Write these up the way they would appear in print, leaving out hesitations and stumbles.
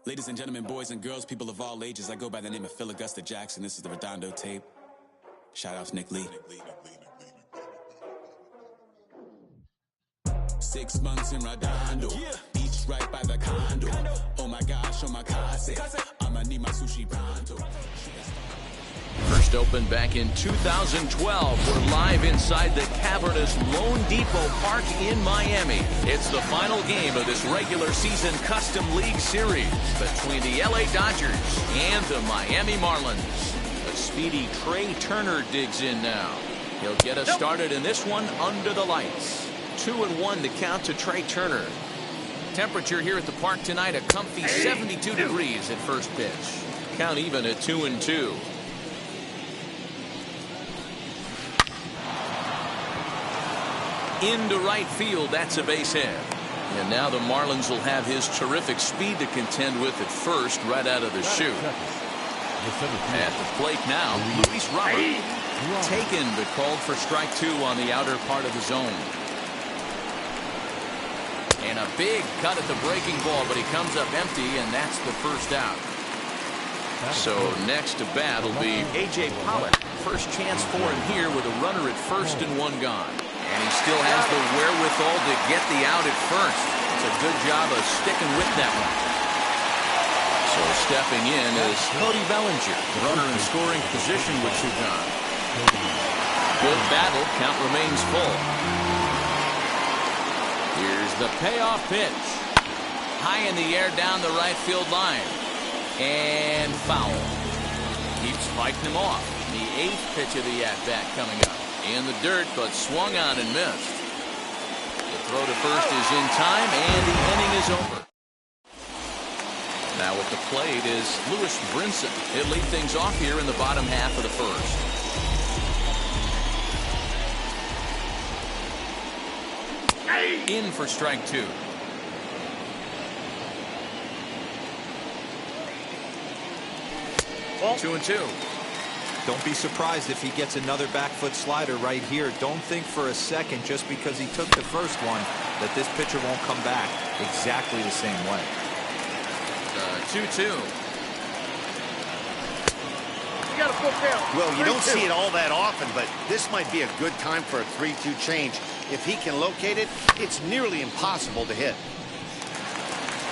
Ladies and gentlemen, boys and girls, people of all ages, I go by the name of Phil Augusta Jackson. This is the Redondo tape. Shout out to Nick Lee. 6 months in Redondo, beach right by the condo. Oh my gosh, oh my casa, I'ma need my sushi pronto. First opened back in 2012. We're live inside the cavernous Lone Depot Park in Miami. It's the final game of this regular season Custom League Series between the LA Dodgers and the Miami Marlins. A speedy Trey Turner digs in now. He'll get us started in this one under the lights. 2-1 to count to Trey Turner. Temperature here at the park tonight, a comfy 72 degrees at first pitch. Count even at 2-2. Into right field, that's a base hit. And now the Marlins will have his terrific speed to contend with at first right out of the chute. At the plate now, Luis Robert. Taken, but called for strike 2 on the outer part of the zone. And a big cut at the breaking ball, but he comes up empty, and that's the first out. So next to bat will be A.J. Pollock. First chance for him here with a runner at first and 1 gone. And he still has the wherewithal to get the out at first. It's a good job of sticking with that one. So stepping in is Cody Bellinger. Runner in scoring position with 2 gone. Good battle. Count remains full. Here's the payoff pitch. High in the air down the right field line. And foul. Keeps fighting him off. The 8th pitch of the at-bat coming up. In the dirt, but swung on and missed. The throw to first is in time, and the inning is over. Now at the plate is Lewis Brinson. He'll lead things off here in the bottom half of the first. In for strike 2. Well, 2-2. Don't be surprised if he gets another back foot slider right here. Don't think for a second, just because he took the first one, that this pitcher won't come back exactly the same way. 2-2. You got a full count. Well, you don't see it all that often, but this might be a good time for a 3-2 change. If he can locate it, it's nearly impossible to hit.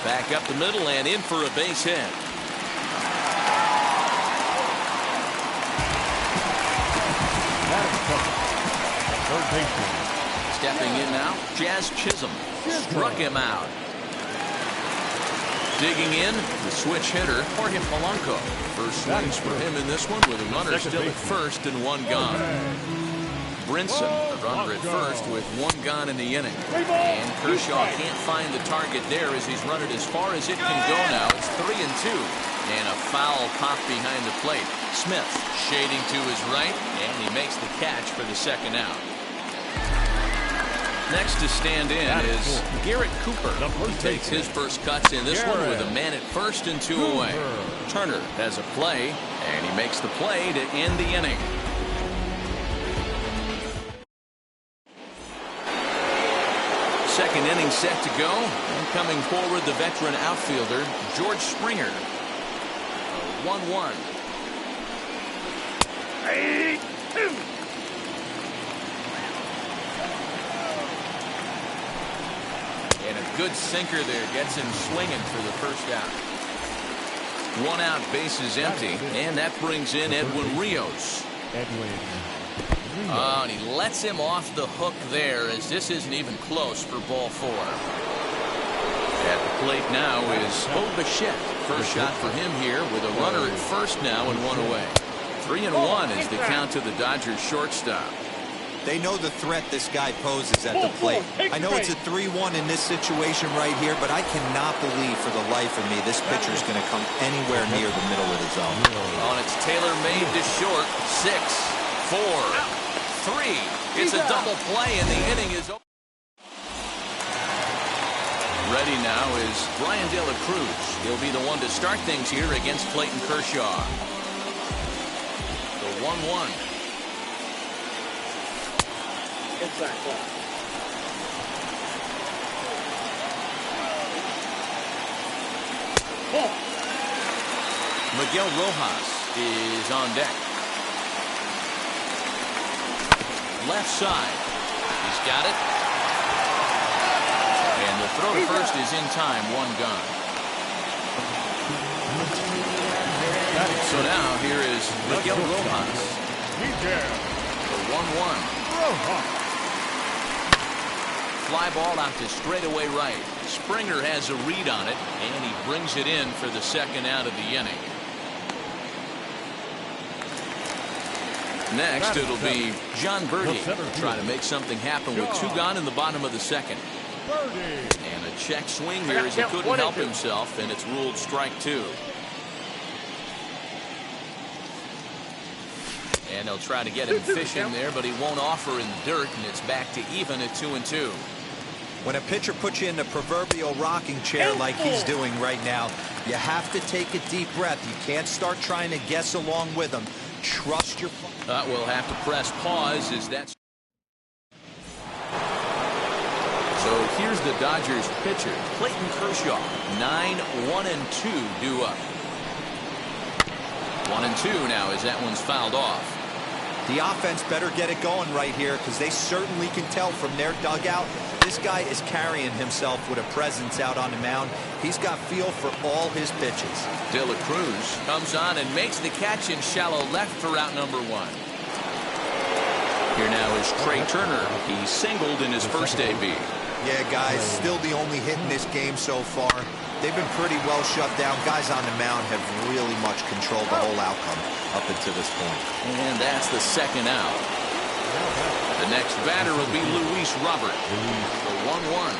Back up the middle and in for a base hit. Stepping in now, Jazz Chisholm. Struck him out. Digging in, the switch hitter, Jorge Polanco. First swings for him in this one with a runner still at first and 1 gone. Brinson, the runner at first with 1 gone in the inning. And Kershaw can't find the target there as he's run it as far as it can go now. It's 3-2. And a foul pop behind the plate. Smith shading to his right, and he makes the catch for the second out. Next to stand in is Garrett Cooper. He takes his first cuts in this one with a man at first and 2 away. Turner has a play, and he makes the play to end the inning. Second inning set to go. And coming forward, the veteran outfielder, George Springer. 1-1. And a good sinker there gets him swinging for the first out. 1 out, bases empty, and that brings in Edwin Rios. Oh, and he lets him off the hook there, as this isn't even close for ball 4. At the plate now is Bo Bichette. First shot for him here with a runner at first now and 1 away. 3-1 is the count to the Dodgers shortstop. They know the threat this guy poses at the plate. I know it's a 3-1 in this situation right here, but I cannot believe for the life of me this pitcher is going to come anywhere near the middle of the zone. Oh, and it's tailor-made to short. 6, 4, 3. It's a double play, and the inning is over. Ready now is Brian De La Cruz. He'll be the one to start things here against Clayton Kershaw. The 1-1. Inside ball. Miguel Rojas is on deck. Left side. He's got it. And the throw to first is in time. 1 gone. So now here is Miguel Rojas. The 1-1. Fly ball out to straightaway right. Springer has a read on it, and he brings it in for the second out of the inning. Next, it'll be John Birdie. Try to make something happen with 2 gone in the bottom of the second. And a check swing here as he couldn't help himself, and it's ruled strike 2. And they'll try to get him fishing there, but he won't offer in the dirt, and it's back to even at 2-2. When a pitcher puts you in the proverbial rocking chair like he's doing right now, you have to take a deep breath. You can't start trying to guess along with him. Trust your... We'll have to press pause as that's... So here's the Dodgers pitcher, Clayton Kershaw. 9-1-2 due up. 1-2 now as that one's fouled off. The offense better get it going right here, because they certainly can tell from their dugout this guy is carrying himself with a presence out on the mound. He's got feel for all his pitches. De La Cruz comes on and makes the catch in shallow left for out number 1. Here now is Trey Turner. He singled in his first AB. Yeah, guys, still the only hit in this game so far. They've been pretty well shut down. Guys on the mound have really much controlled the whole outcome up until this point. And that's the second out. The next batter will be Luis Robert. The 1-1.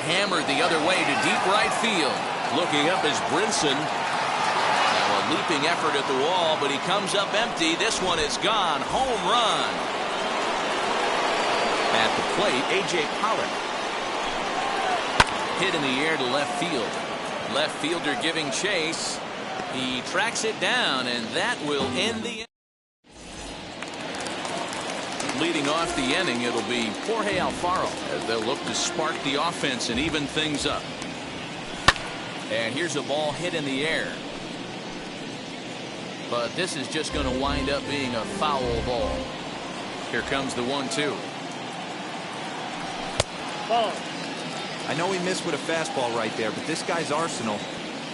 Hammered the other way to deep right field. Looking up is Brinson. Now a leaping effort at the wall, but he comes up empty. This one is gone. Home run. At the plate, A.J. Pollock. Hit in the air to left field. Left fielder giving chase. He tracks it down, and that will end the inning. Leading off the inning, it'll be Jorge Alfaro as they'll look to spark the offense and even things up. And here's a ball hit in the air. But this is just going to wind up being a foul ball. Here comes the 1-2. Ball. I know he missed with a fastball right there, but this guy's arsenal,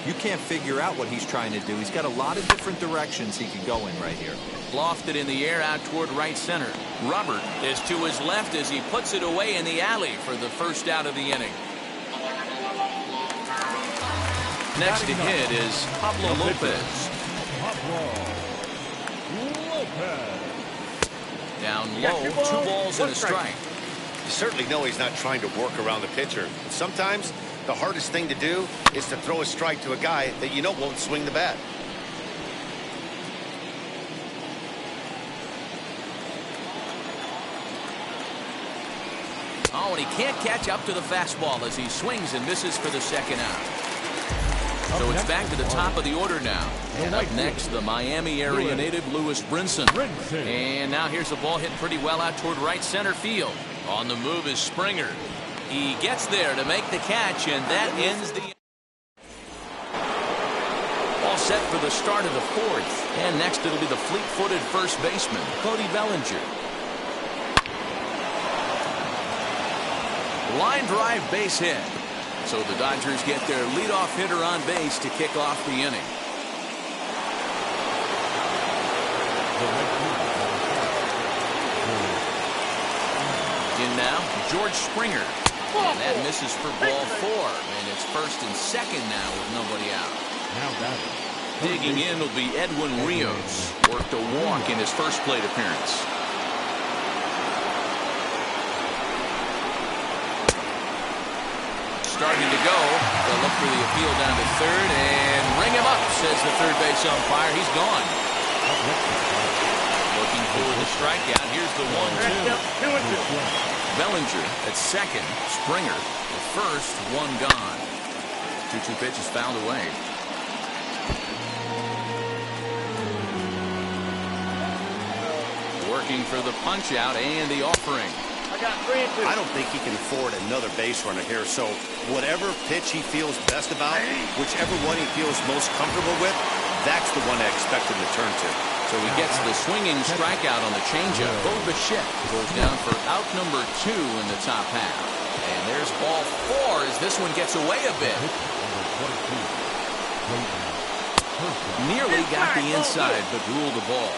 you can't figure out what he's trying to do. He's got a lot of different directions he could go in right here. Lofted in the air out toward right center. Robert is to his left as he puts it away in the alley for the first out of the inning. Next to hit is Pablo Lopez. Down low, 2 balls and a strike. You certainly know he's not trying to work around the pitcher. Sometimes the hardest thing to do is to throw a strike to a guy that you know won't swing the bat. and he can't catch up to the fastball as he swings and misses for the second out. So it's back to the top of the order now. And up next, the Miami area native Lewis Brinson. And now here's a ball hit pretty well out toward right center field. On the move is Springer. He gets there to make the catch, and that ends the... All set for the start of the fourth. And next it'll be the fleet-footed first baseman, Cody Bellinger. Line drive base hit. So the Dodgers get their leadoff hitter on base to kick off the inning. In now, George Springer. And that misses for ball 4. And it's first and second now with nobody out. Digging in will be Edwin Rios. Worked a walk in his first plate appearance. Starting to go. They'll look for the appeal down to third and ring him up, says the third base umpire. He's gone. Looking for the strikeout. Here's the 1-2. Bellinger at second. Springer at first. One gone. 2-2 pitch is fouled away. Working for the punch out and the offering. I don't think he can afford another base runner here, so whatever pitch he feels best about, whichever one he feels most comfortable with, that's the one I expect him to turn to. So he gets the swinging strikeout on the changeup. Bo Bichette goes down for out number 2 in the top half. And there's ball 4 as this one gets away a bit. Nearly got the inside, but ruled the ball.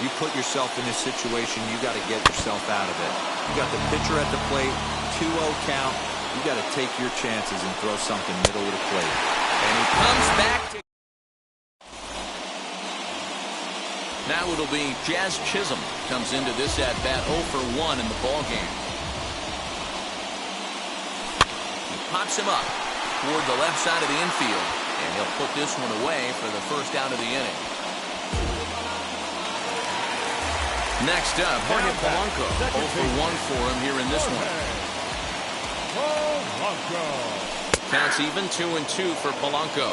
You put yourself in this situation, you got to get yourself out of it. You got the pitcher at the plate, 2-0 count. You got to take your chances and throw something middle of the plate. And he comes back to... Now it'll be Jazz Chisholm comes into this at bat 0 for 1 in the ball game. He pops him up toward the left side of the infield, and he'll put this one away for the first out of the inning. Next up, Jorge Polanco. 0 for 1 for him here in this one. Counts even 2-2 for Polanco.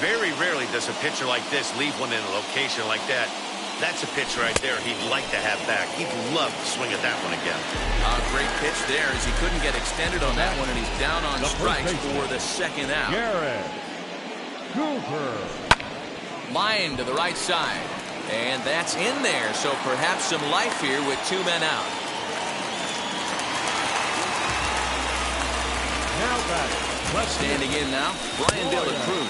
Very rarely does a pitcher like this leave one in a location like that. That's a pitch right there he'd like to have back. He'd love to swing at that one again. A great pitch there as he couldn't get extended on that one, and he's down on strikes for the second out. Line to the right side. And that's in there, so perhaps some life here with 2 men out. Standing in now, Brian De La Cruz.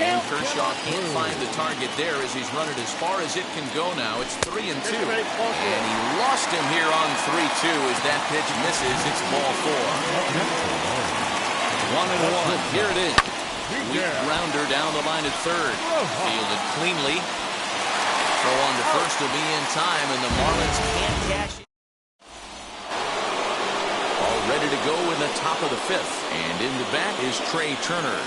And Kershaw can't find the target there as he's run it as far as it can go now. It's 3-2. And he lost him here on 3-2 as that pitch misses. It's ball 4. 1-1. Here it is. Weak grounder down the line at third. Fielded cleanly. Throw on to first will be in time, and the Marlins can't cash it. All ready to go in the top of the 5th, and in the bat is Trey Turner.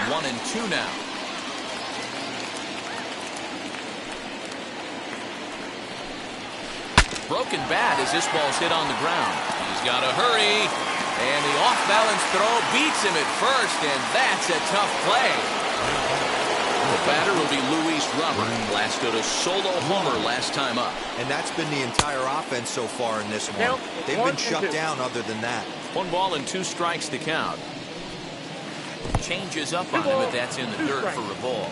1-2 now. Broken bat as this ball's hit on the ground. He's got to hurry, and the off-balance throw beats him at first, and that's a tough play. The batter will be Luis Robert. Blasted a solo homer last time up. And that's been the entire offense so far in this one. They've been shut down other than that. 1 ball and 2 strikes to count. Changes up on him, but that's in the dirt for a ball.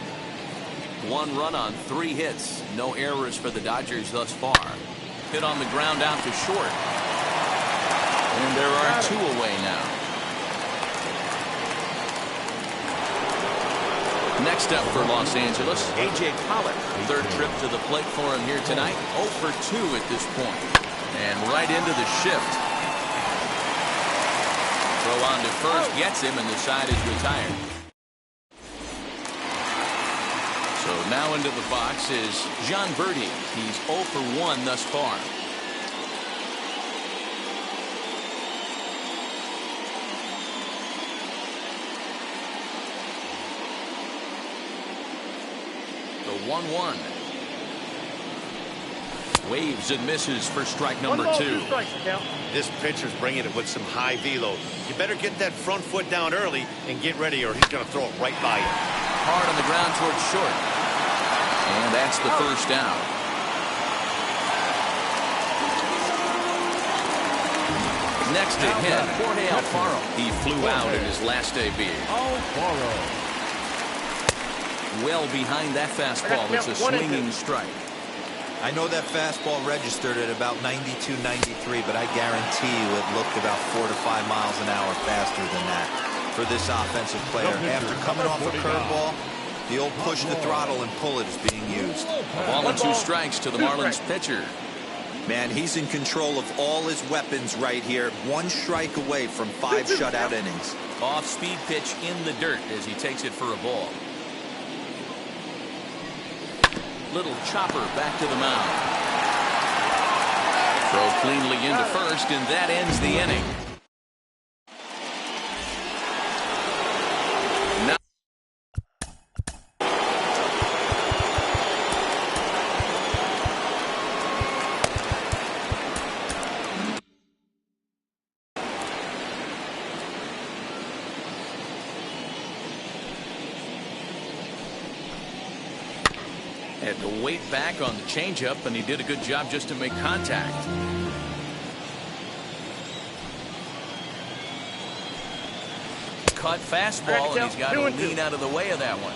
1 run on 3 hits. No errors for the Dodgers thus far. Hit on the ground out to short. And there are 2 away now. Next up for Los Angeles, A.J. Pollock. 3rd trip to the plate for him here tonight. 0 for 2 at this point. And right into the shift. Throw on to first, gets him, and the side is retired. So now into the box is John Birdie. He's 0 for 1 thus far. The 1-1. Waves and misses for strike number 2. 2 strikes, count. This pitcher's bringing it with some high velo. You better get that front foot down early and get ready, or he's going to throw it right by you. Hard on the ground towards short. And that's the first down. Next to hit, Jorge Alfaro. He flew out in his last debut. Well behind that fastball. It's a swinging strike. I know that fastball registered at about 92, 93, but I guarantee you it looked about 4 to 5 miles an hour faster than that for this offensive player. After coming off a curveball, the old push the throttle and pull it is being used. A ball and 2 strikes to the Marlins pitcher. Man, he's in control of all his weapons right here. 1 strike away from 5 shutout innings. Off-speed pitch in the dirt as he takes it for a ball. Little chopper back to the mound. Throw cleanly into first, and that ends the inning. Now had to wait back on the changeup, and he did a good job just to make contact. Cut fastball, and he's got to lean out of the way of that one.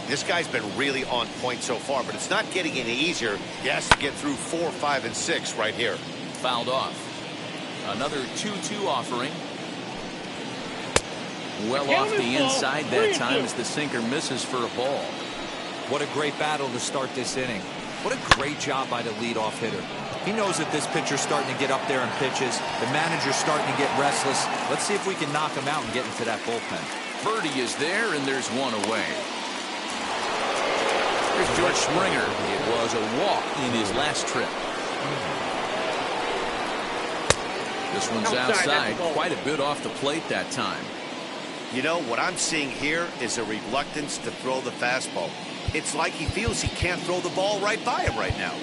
This guy's been really on point so far, but it's not getting any easier. He has to get through 4, 5, and 6 right here. Fouled off. Another 2-2 offering. Well off the inside that time as the sinker misses for a ball. What a great battle to start this inning. What a great job by the leadoff hitter. He knows that this pitcher's starting to get up there in pitches. The manager's starting to get restless. Let's see if we can knock him out and get into that bullpen. Birdie is there, and there's 1 away. Here's George Springer. It was a walk in his last trip. This one's outside, quite a bit off the plate that time. You know, what I'm seeing here is a reluctance to throw the fastball. It's like he feels he can't throw the ball right by him right now.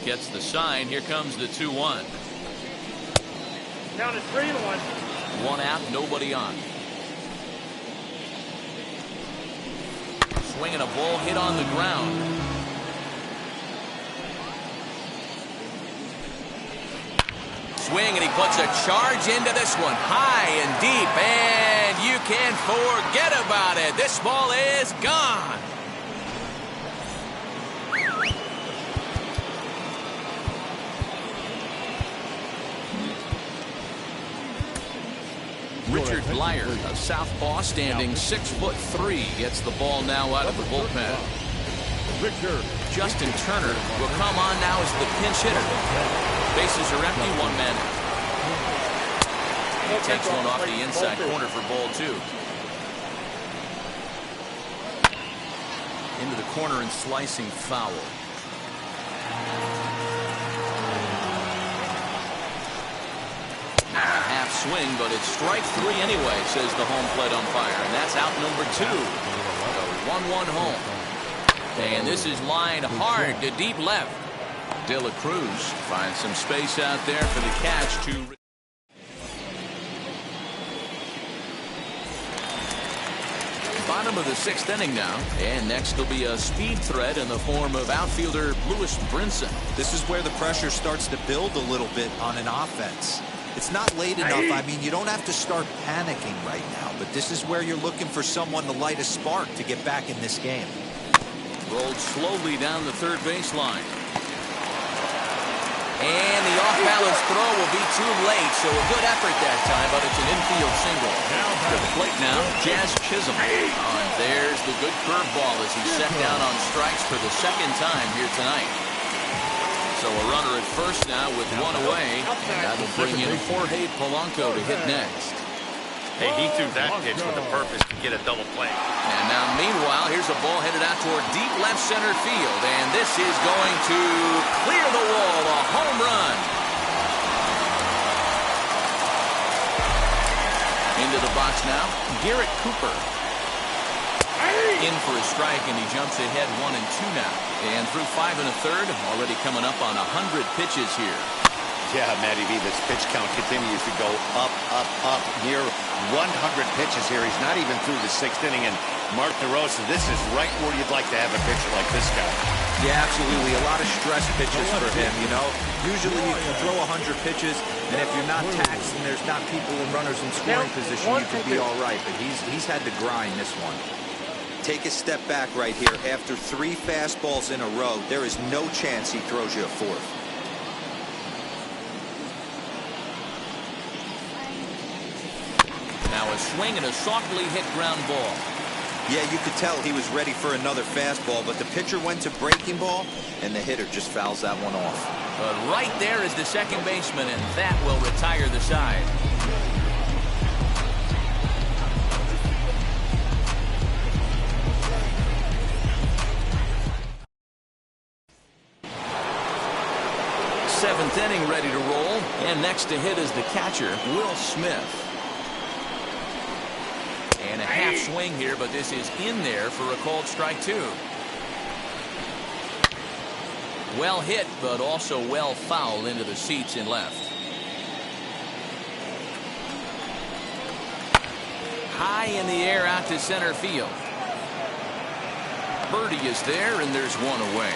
Gets the sign. Here comes the 2-1. Down to 3-1. 1 out, nobody on. Swinging a ball hit on the ground. Swing, and he puts a charge into this one, high and deep, and you can forget about it. This ball is gone. Richard Blyer, a southpaw, standing 6'3", gets the ball now out of the bullpen. Justin Turner will come on now as the pinch hitter. Bases are empty, 1 man. He takes one off the inside corner for ball 2. Into the corner and slicing foul. Now a half swing, but it's strike 3 anyway, says the home plate umpire. And that's out number 2. The 1-1 home. And this is lined hard to deep left. De La Cruz finds some space out there for the catch to. Bottom of the 6th inning now, and next will be a speed threat in the form of outfielder Lewis Brinson. This is where the pressure starts to build a little bit on an offense. It's not late enough. I mean, you don't have to start panicking right now, but this is where you're looking for someone to light a spark to get back in this game. Rolled slowly down the third baseline. And the off-balance throw will be too late, so a good effort that time, but it's an infield single. To the plate now, Jazz Chisholm. And there's the good curveball as he's set down on strikes for the 2nd time here tonight. So a runner at first now with 1 away, and that'll bring in Jorge Polanco to hit next. Hey, he threw that pitch with a purpose to get a double play. And now, meanwhile, here's a ball headed out toward deep left center field. And this is going to clear the wall, a home run. Into the box now, Garrett Cooper. In for a strike, and he jumps ahead 1-2 now. And through 5 1/3, already coming up on 100 pitches here. Yeah, Matty V, this pitch count continues to go up, near 100 pitches here. He's not even through the 6th inning, and Mark DeRosa, this is right where you'd like to have a pitcher like this guy. Yeah, absolutely. A lot of stress pitches for him, you know. Usually you can throw 100 pitches, and if you're not taxed and there's not people and runners in scoring position, you could be all right. But he's had to grind this one. Take a step back right here. After 3 fastballs in a row, there is no chance he throws you a 4th. Now a swing and a softly hit ground ball. Yeah, you could tell he was ready for another fastball, but the pitcher went to breaking ball, and the hitter just fouls that one off. But right there is the second baseman, and that will retire the side. Seventh inning ready to roll, and next to hit is the catcher, Will Smith. And a half swing here, but this is in there for a called strike 2. Well hit, but also well fouled into the seats in left. High in the air out to center field. Birdie is there, and there's one away.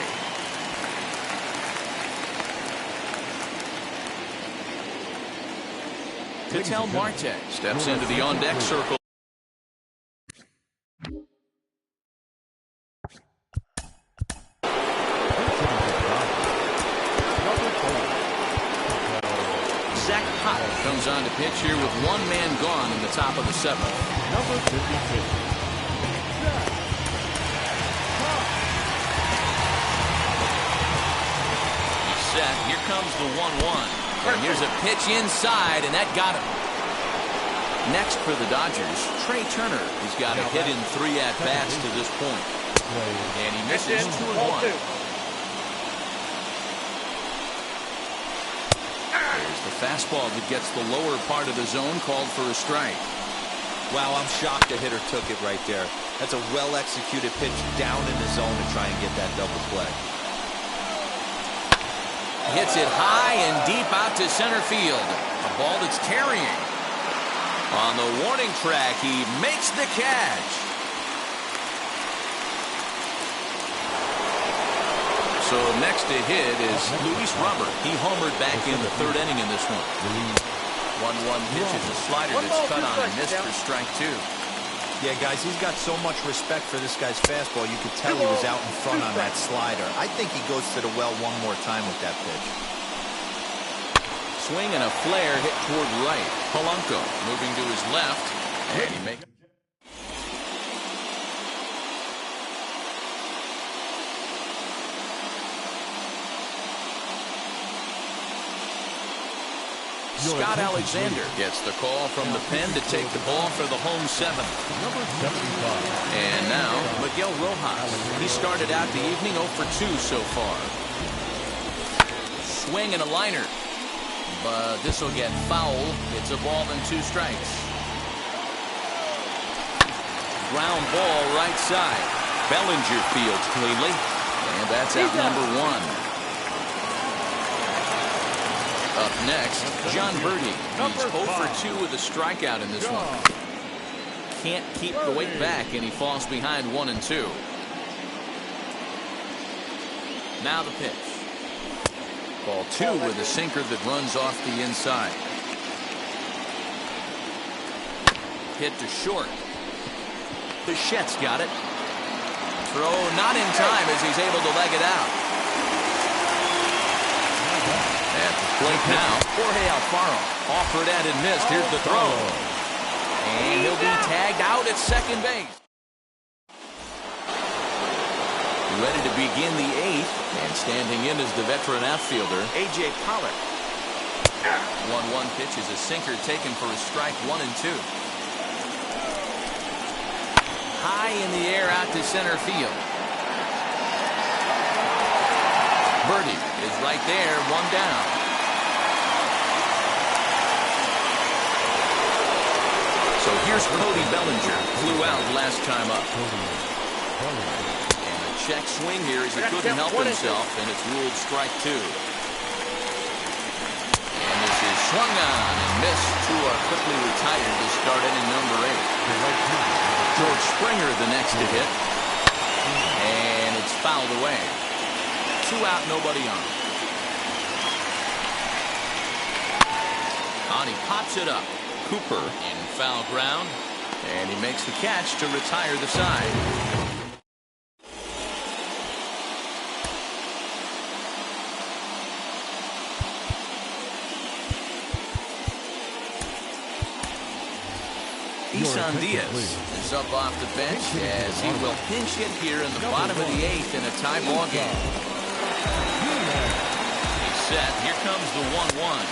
Ketel Marte steps into the on-deck circle. Comes on to pitch here with 1 man gone in the top of the 7th. Number 52. He's set. Here comes the 1-1. And here's a pitch inside, and that got him. Next for the Dodgers, Trey Turner. He's got a hit in 3 at-bats to this point. And he misses 2-1. The fastball that gets the lower part of the zone called for a strike. Wow, I'm shocked the hitter took it right there. That's a well-executed pitch down in the zone to try and get that double play. Hits it high and deep out to center field. A ball that's carrying. On the warning track, he makes the catch. So next to hit is Luis Robert. He homered back in the 3rd inning in this one. 1-1 pitch is a slider that's cut on and missed for strike 2. Yeah, guys, he's got so much respect for this guy's fastball. You could tell he was out in front on that slider. I think he goes to the well one more time with that pitch. Swing and a flare hit toward right. Polanco moving to his left, and he makes. Scott Alexander gets the call from the pen to take the ball for the home 7th. Number 75. And now, Miguel Rojas. He started out the evening 0 for 2 so far. Swing and a liner. But this will get foul. It's a ball and 2 strikes. Ground ball right side. Bellinger fields cleanly. And that's out number 1. Up next, John Birdie. He's 0 for 2 with a strikeout in this one. Can't keep the weight back, and he falls behind 1-2. Now the pitch. Ball 2 with a sinker that runs off the inside. Hit to short. Bichette's got it. Throw not in time as he's able to leg it out. At the plate now, Jorge Alfaro. Offered at and missed. Here's the throw. And he'll be tagged out at second base. Ready to begin the 8th. And standing in is the veteran outfielder, A.J. Pollock. 1-1 pitch is a sinker taken for a strike 1-2. High in the air out to center field. Birdie is right there, 1 down. So here's Cody Bellinger. Flew out last time up. And a check swing here as he couldn't help himself, and it's ruled strike 2. And this is swung on and missed. 2 are quickly retired to start inning number 8. George Springer the next to hit. And it's fouled away. 2 out, nobody on. He pops it up. Cooper in foul ground. And he makes the catch to retire the side. Isan Diaz is up off the bench as he will pinch hit here in the bottom of the 8th in a tie ball game. He's set. Here comes the 1-1.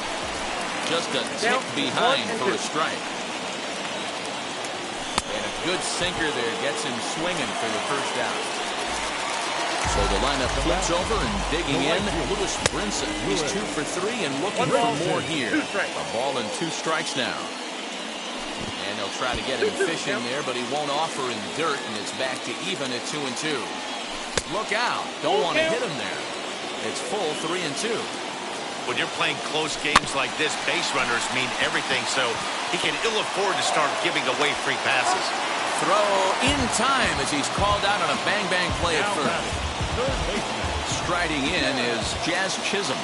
Just a tick behind for a strike. And a good sinker there gets him swinging for the first out. So the lineup flips over and digging in. Lewis Brinson. He's 2 for 3 and looking for more here. A ball and 2 strikes now. And they'll try to get him fishing there, but he won't offer in the dirt, and it's back to even at 2-2. Look out. Don't want to hit him there. It's full 3-2. When you're playing close games like this, base runners mean everything, so he can ill afford to start giving away free passes. Throw in time as he's called out on a bang-bang play at first. Striding in is Jazz Chisholm.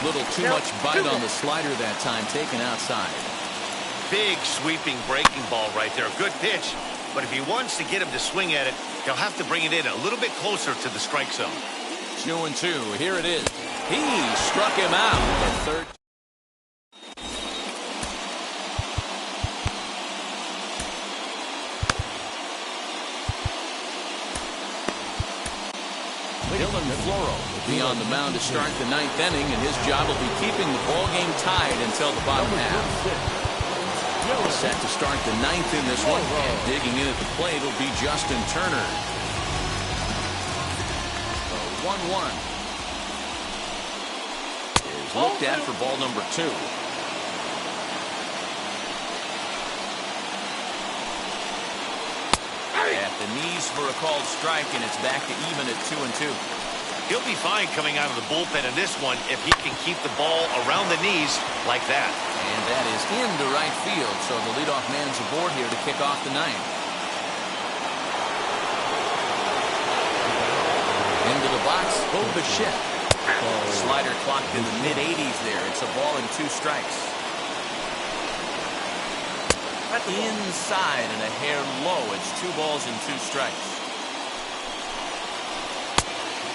Little too much bite on the slider that time, taken outside. Big sweeping breaking ball right there. A good pitch, but if he wants to get him to swing at it, he'll have to bring it in a little bit closer to the strike zone. 2-2. Here it is. He struck him out at third. Dylan Floro will be on the mound to start the 9th inning, and his job will be keeping the ball game tied until the bottom half. Set to start the 9th in this one, and digging in at the plate will be Justin Turner. 1-1 is looked at for ball number 2. At the knees for a called strike, and it's back to even at 2-2. He'll be fine coming out of the bullpen in this one if he can keep the ball around the knees like that. And that is into right field, so the leadoff man's aboard here to kick off the 9th. Into the box, Bo Bichette. Slider clocked in the mid-80s there. It's a ball and 2 strikes. Inside and a hair low. It's 2 balls and 2 strikes.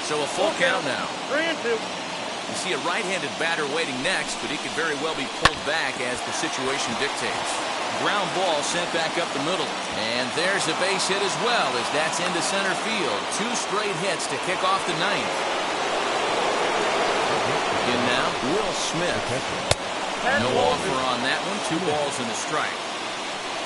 So a full count now. 3-2. You see a right-handed batter waiting next, but he could very well be pulled back as the situation dictates. Ground ball sent back up the middle. And there's a base hit as well, as that's into center field. 2 straight hits to kick off the 9th. In now, Will Smith. No offer on that one. 2 balls and a strike.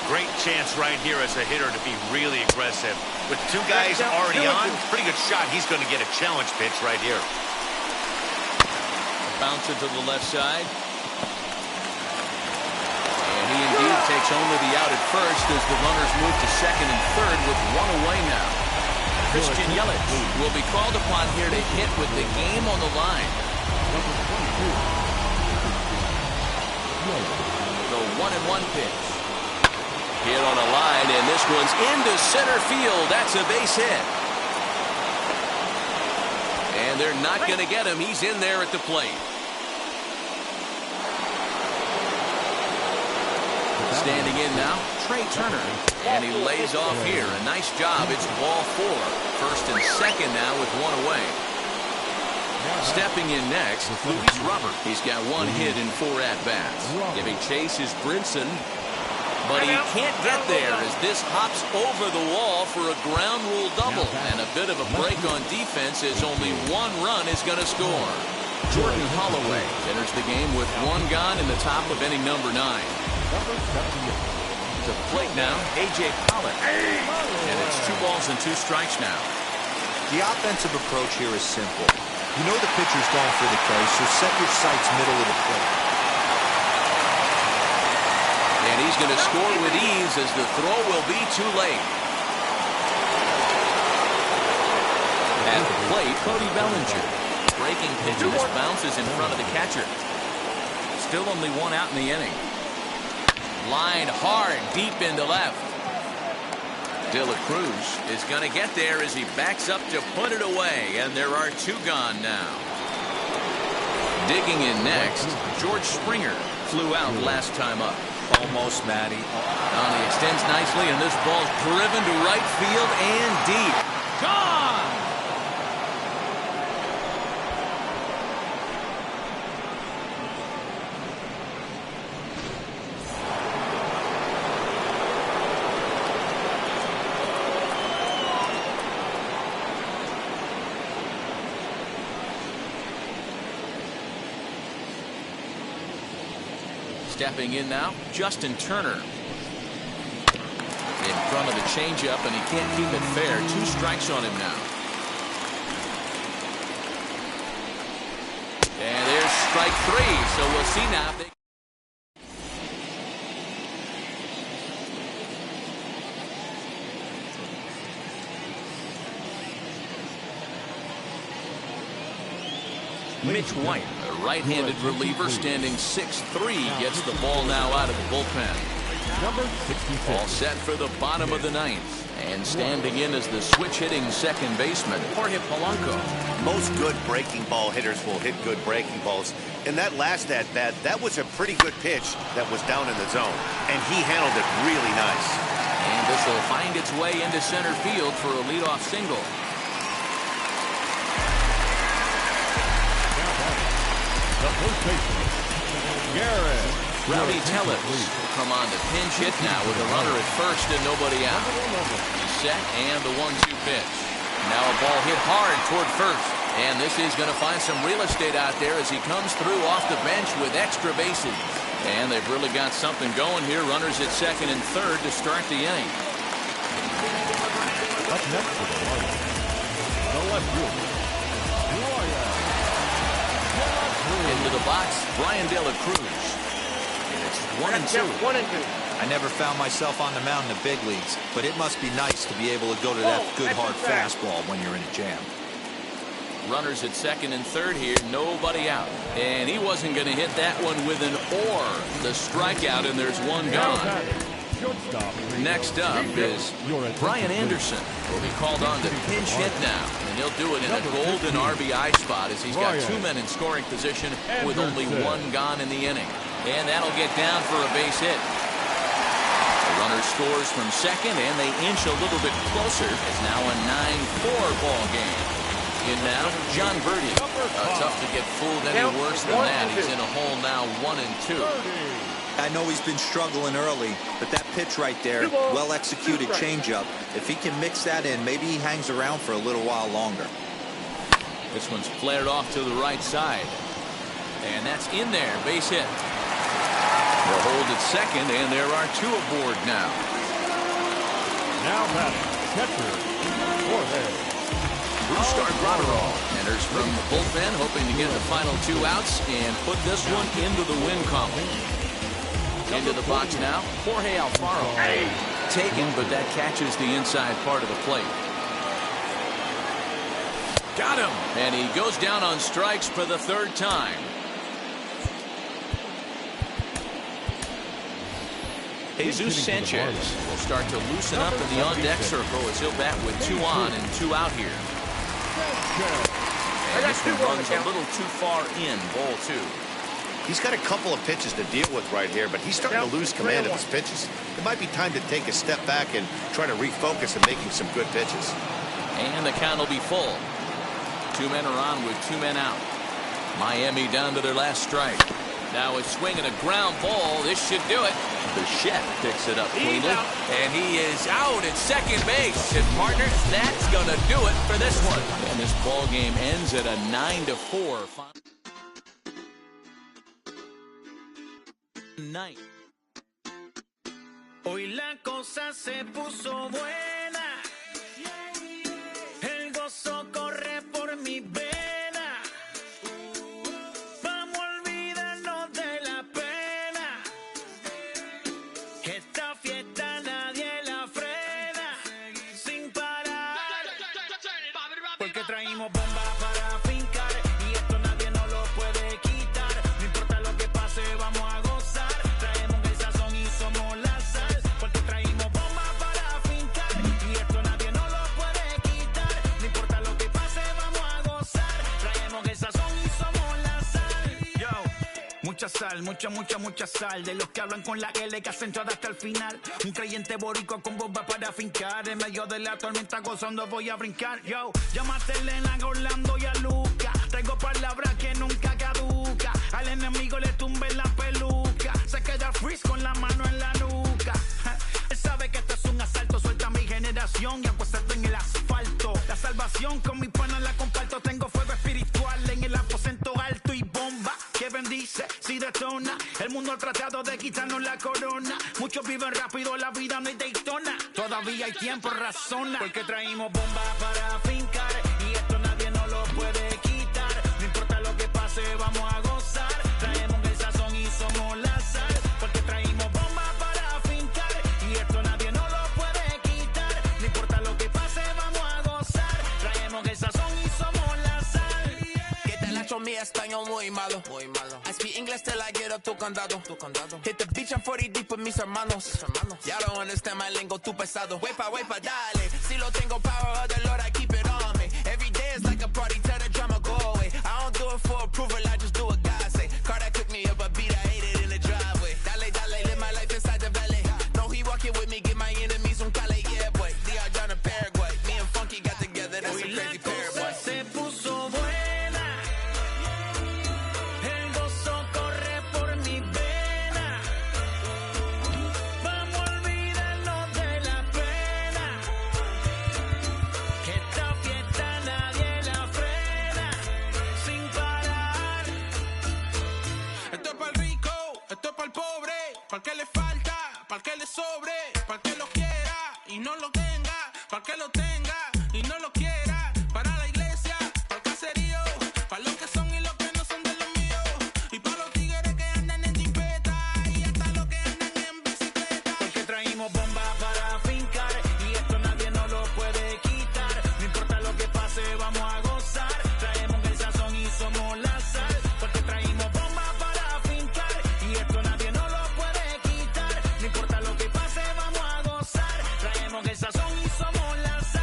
Great chance right here as a hitter to be really aggressive. With 2 guys already on, pretty good shot. He's going to get a challenge pitch right here. Bounce it to the left side. And he indeed takes only the out at first as the runners move to second and third with 1 away now. Christian Yelich will be called upon here to hit with the game on the line. The 1-1 pitch. Hit on a line, and this one's into center field. That's a base hit. And they're not going to get him. He's in there at the plate. Standing in now, Trey Turner. And he lays off here. A nice job. It's ball 4. First and second now with 1 away. Stepping in next, Luis Robert. He's got 1 hit in 4 at-bats. Giving chase is Brinson. But he can't get there as this hops over the wall for a ground rule double. And a bit of a break on defense as only 1 run is going to score. Jordan Holloway enters the game with 1 gone in the top of inning number 9. To plate now, A.J. Pollock. And it's 2 balls and 2 strikes now. The offensive approach here is simple. You know the pitcher's going for the K, so set your sights middle of the plate. And he's going to score with ease as the throw will be too late. At the plate, Cody Bellinger. Breaking pitch, this bounces in front of the catcher. Still only one out in the inning. Line hard, deep into left. De La Cruz is going to get there as he backs up to put it away, and there are two gone now. Digging in next, George Springer flew out last time up. Almost, Matty. He extends nicely, and this ball's driven to right field and deep. Gone! Stepping in now, Justin Turner. In front of the changeup, and he can't keep it fair. 2 strikes on him now. And there's strike 3, so we'll see now if they... Mitch White, a right-handed reliever standing 6'3", gets the ball now out of the bullpen. Number 66. All set for the bottom of the 9th. And standing in as the switch-hitting second baseman, Jorge Polanco. Most good breaking ball hitters will hit good breaking balls. And that last at-bat, that was a pretty good pitch that was down in the zone. And he handled it really nice. And this will find its way into center field for a leadoff single. The first baseman, Garrett. Rowdy Tellez will come on to pinch hit now with a runner at first and nobody out. He's set and the 1-2 pitch. Now a ball hit hard toward first. And this is going to find some real estate out there as he comes through off the bench with extra bases. And they've really got something going here. Runners at second and third to start the inning. Up next to the line, the left fielder, Into the box, Brian De La Cruz. And it's 1-2. 1-2. I never found myself on the mound in the big leagues, but it must be nice to be able to go to that good hard fastball when you're in a jam. Runners at second and third here, nobody out. And he wasn't going to hit that one with an or. The strikeout, and there's one gone. Next up is Brian Anderson. Will be called on to pinch hit now. And he'll do it in a golden RBI spot as he's got 2 men in scoring position with only 1 gone in the inning. And that'll get down for a base hit. The runner scores from second, and they inch a little bit closer. It's now a 9-4 ball game. In now, John Verdi. Tough to get fooled any worse than that. He's in a hole now, 1-2. I know he's been struggling early, but that pitch right there, well-executed changeup, if he can mix that in, maybe he hangs around for a little while longer. This one's flared off to the right side. And that's in there, base hit. They'll hold at second, and there are 2 aboard now. Now batting, catcher, Jorge. Bruce Gargano enters from the bullpen, hoping to get the final 2 outs and put this one into the win column. Into the box now, Jorge Alfaro. Taken, but that catches the inside part of the plate. Got him! And he goes down on strikes for the 3rd time. Jesus Sanchez will start to loosen up in the on-deck circle as he'll bat with 2 on and 2 out here. And this one runs a little too far in, ball 2. He's got a couple of pitches to deal with right here, but he's starting to lose command of his pitches. It might be time to take a step back and try to refocus on making some good pitches. And the count will be full. 2 men are on with 2 men out. Miami down to their last strike. Now a swing and a ground ball. This should do it. Bichette picks it up cleanly. And he is out at second base. And partner, that's going to do it for this one. And this ball game ends at a 9-4. 9. Hoy la cosa se puso buena. El gozo corre por mi vena. Vamos a olvidarnos de la pena. Esta fiesta nadie la frena. Sin parar. Porque trae Mucha sal, mucha sal. De los que hablan con la L que hacen todo hasta el final. Un creyente boricua con bomba para fincar. En medio de la tormenta gozando voy a brincar. Yo, llámate a Elena, a Orlando y a Luca. Traigo palabras que nunca caduca. Al enemigo le tumbe la peluca. Se queda freeze con la mano en la nuca. Él sabe que esto es un asalto. Suelta mi generación y apuesto en el asfalto. La salvación con mi pana la comparto. Tengo fuego espiritual en el aposento alto y bomba que bendice si detona. El mundo ha tratado de quitarnos la corona. Muchos viven rápido, la vida no es Daytona. Todavía hay tiempo, razona. Porque traímos bomba para fincar. Y esto nadie nos lo puede quitar. No importa lo que pase, vamos a gozar. Traemos el sazón y somos la sal. Porque traímos bomba para fincar. Y esto nadie nos lo puede quitar. No importa lo que pase, vamos a gozar. Traemos el sazón y somos la sal. Que te la hecho mi español muy malo. I speak English till I get up tu condado. Hit the beach and 40 deep with mis hermanos. Ya don't understand my lingo, tu pesado. Wepa, dale. Si lo tengo power of the Lord, I keep it on me. Every day is like a party, tell the drama go away. I don't do it for approval, I just do what God say. Car that cooked me up a beat, I ate it in the driveway. Dale, live my life inside the valley. No, he walking with me, give my enemies un cale, yeah, boy. DR down in Paraguay. Me and Funky got together, that's a crazy pair, boy. Se puso buena. El gozo corre por mi vena. Vamos a olvidarnos de la pena. Que esta fiesta nadie la frena. Sin parar. Esto es para el rico, esto es para el pobre, para el que le falta, para el que le sobre, para el que lo quiera y no lo tenga, para el que lo tenga y no lo quiera, para la iglesia, para el caserío, para los que son y los que no son de los míos, y para los tigres que andan en jipeta y hasta los que andan en bicicleta. Porque traímos bomba para fincar y esto nadie nos lo puede quitar. No importa lo que pase, vamos a gozar. Traemos el sazón y somos la sal. Porque traímos bomba para fincar y esto nadie nos lo puede quitar. No importa lo que pase, vamos a gozar. Traemos el sazón y somos la sal.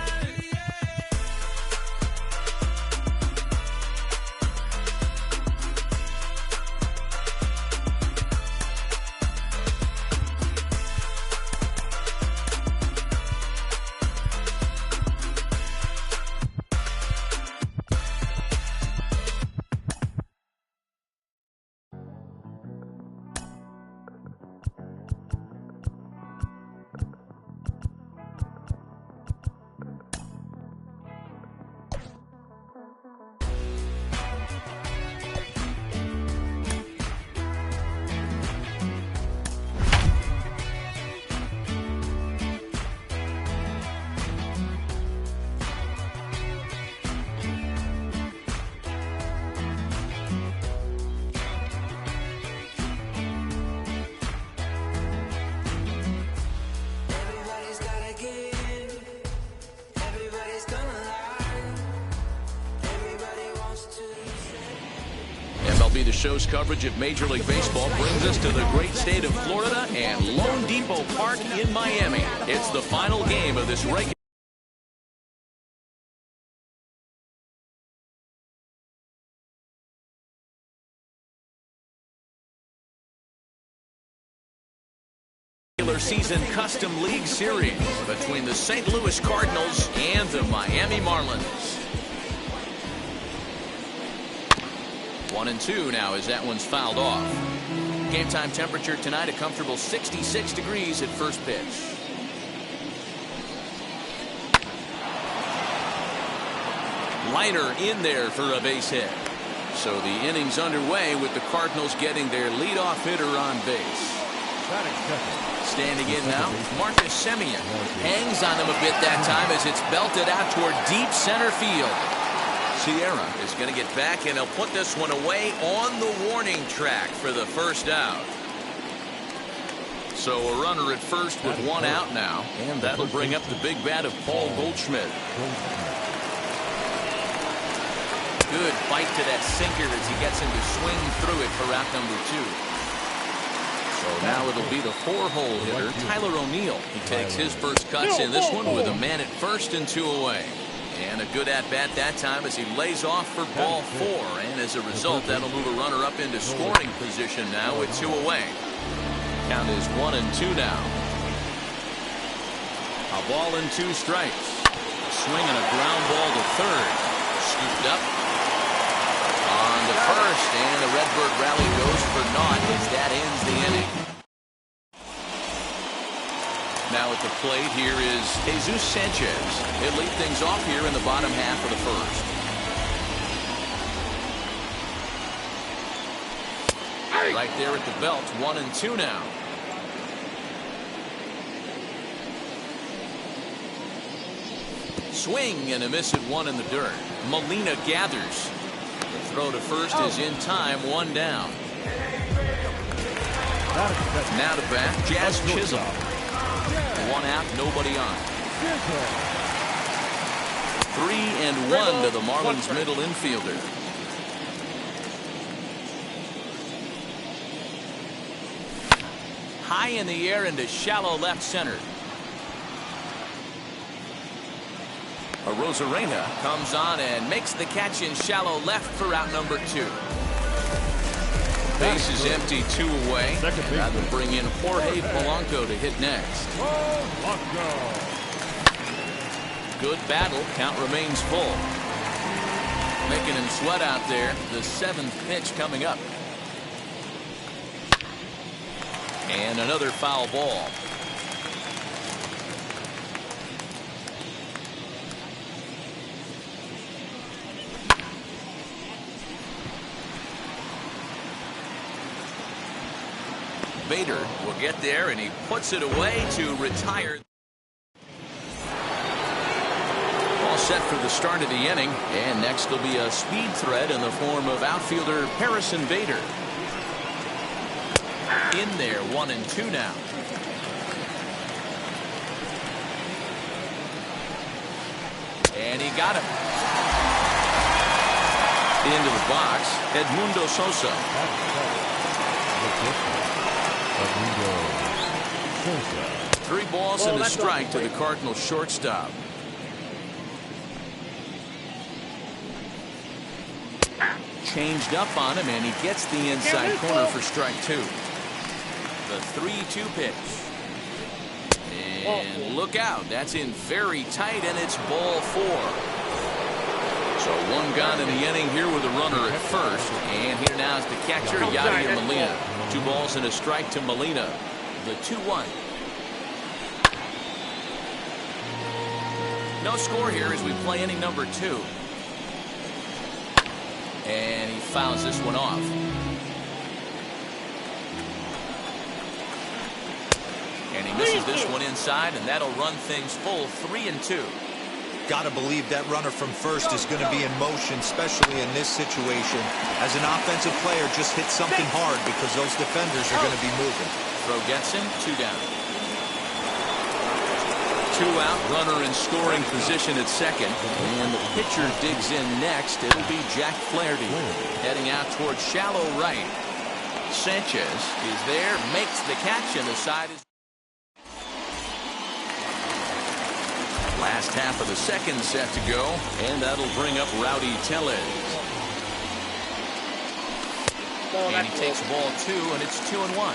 Everybody's gotta give. Everybody's gonna lie. Everybody wants to. MLB The Show's coverage of Major League Baseball brings us to the great state of Florida and Lone Depot Park in Miami. It's the final game of this regular season Custom League Series between the St. Louis Cardinals and the Miami Marlins. 1-2 now as that one's fouled off. Game time temperature tonight a comfortable 66 degrees at first pitch. Liner in there for a base hit. So the inning's underway with the Cardinals getting their leadoff hitter on base. Standing in now, Marcus Semien hangs on him a bit that time as it's belted out toward deep center field. Sierra is going to get back and he'll put this one away on the warning track for the first out. So a runner at first with one out now, and that'll bring up the big bat of Paul Goldschmidt. Good bite to that sinker as he gets him to swing through it for out number 2. So now it'll be the 4-hole hitter, Tyler O'Neill. He takes his first cuts in this one with a man at first and 2 away. And a good at-bat that time as he lays off for ball 4. And as a result, that'll move a runner up into scoring position now with 2 away. Count is 1-2 now. A ball and 2 strikes. A swing and a ground ball to third. Scooped up on the first, and the Redbird rally goes for naught as that ends the inning. Now at the plate here is Jesus Sanchez. He'll lead things off here in the bottom half of the first. Right there at the belt, 1-2 now. Swing and a miss at 1 in the dirt. Molina gathers. The throw to first is in time, 1 down. Now to bat, Jazz Chisholm. 1 out, nobody on. 3-1 to the Marlins middle infielder. High in the air into shallow left center. Arozarena comes on and makes the catch in shallow left for out number 2. Base is empty, 2 away. That will bring in Jorge Polanco to hit next. Good battle. Count remains full. Making him sweat out there. The 7th pitch coming up. And another foul ball. Bader will get there, and he puts it away to retire. All set for the start of the inning, and next will be a speed threat in the form of outfielder Harrison Bader. In there, 1-2 now. And he got him. Into the box, Edmundo Sosa. 3 balls and a strike to the Cardinals shortstop. Changed up on him, and he gets the inside corner for strike 2. The 3-2 pitch. And look out. That's in very tight, and it's ball 4. So 1 gone in the inning here with a runner at first. And here now is the catcher, Yadier Molina. 2 balls and a strike to Molina. The 2-1. No score here as we play inning number 2. And he fouls this one off. And he misses this one inside, and that'll run things full, 3-2. Gotta believe that runner from first is going to be in motion, especially in this situation. As an offensive player, just hit something hard because those defenders are going to be moving. Throw gets him, 2 down. 2 out, runner in scoring position at second. And the pitcher digs in next. It'll be Jack Flaherty heading out towards shallow right. Sanchez is there, makes the catch, and the side is. Last half of the second set to go, and that'll bring up Rowdy Tellez. And he takes ball 2, and it's 2-1.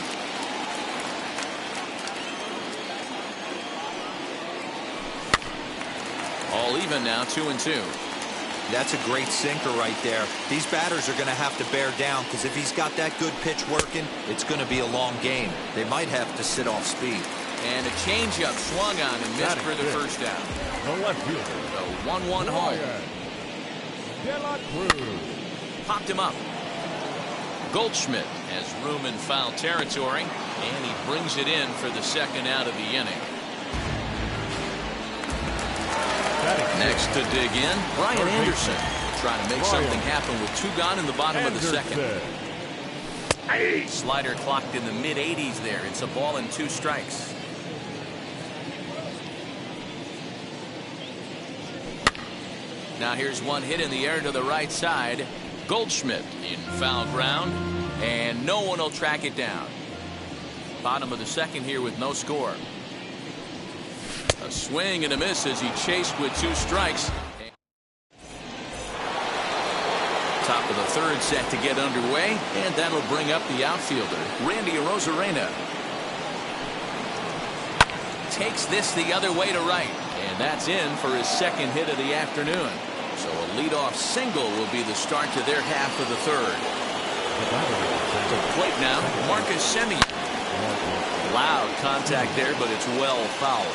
All even now, 2-2. That's a great sinker right there. These batters are going to have to bear down because if he's got that good pitch working, it's going to be a long game. They might have to sit off speed. And a changeup swung on and missed for the first down. The left fielder. So 1-1 home. Popped him up. Goldschmidt has room in foul territory, and he brings it in for the second out of the inning. Next to dig in, Brian Anderson. Trying to make something happen with 2 gone in the bottom of the second. Slider clocked in the mid-80s there. It's a ball and 2 strikes. Now here's one hit in the air to the right side. Goldschmidt in foul ground, and no one will track it down. Bottom of the second here with no score. A swing and a miss as he chased with 2 strikes. Top of the third set to get underway, and that'll bring up the outfielder, Randy Arozarena. Takes this the other way to right, and that's in for his second hit of the afternoon. So a leadoff single will be the start to their half of the third. To the plate now, Marcus Semien. Loud contact there, but it's well fouled.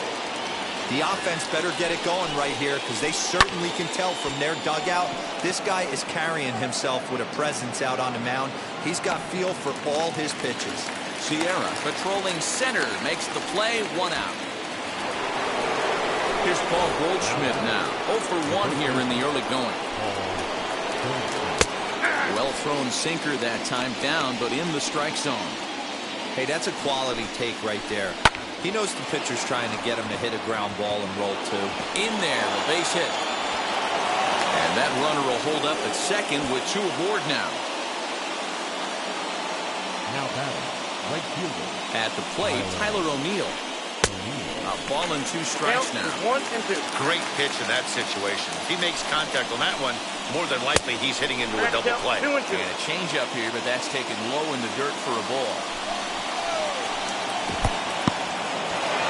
The offense better get it going right here, because they certainly can tell from their dugout this guy is carrying himself with a presence out on the mound. He's got feel for all his pitches. Sierra patrolling center makes the play, 1 out. Here's Paul Goldschmidt now. 0 for 1 here in the early going. Well thrown sinker that time, down, but in the strike zone. Hey, that's a quality take right there. He knows the pitcher's trying to get him to hit a ground ball and roll too. In there, the base hit. And that runner will hold up at second with 2 aboard now. Now batting, right fielder. At the plate, Tyler O'Neill. A ball and 2 strikes now. 1 and 2. Great pitch in that situation. If he makes contact on that one, more than likely he's hitting into a double play. 2 and 2. And a changeup here, but that's taken low in the dirt for a ball.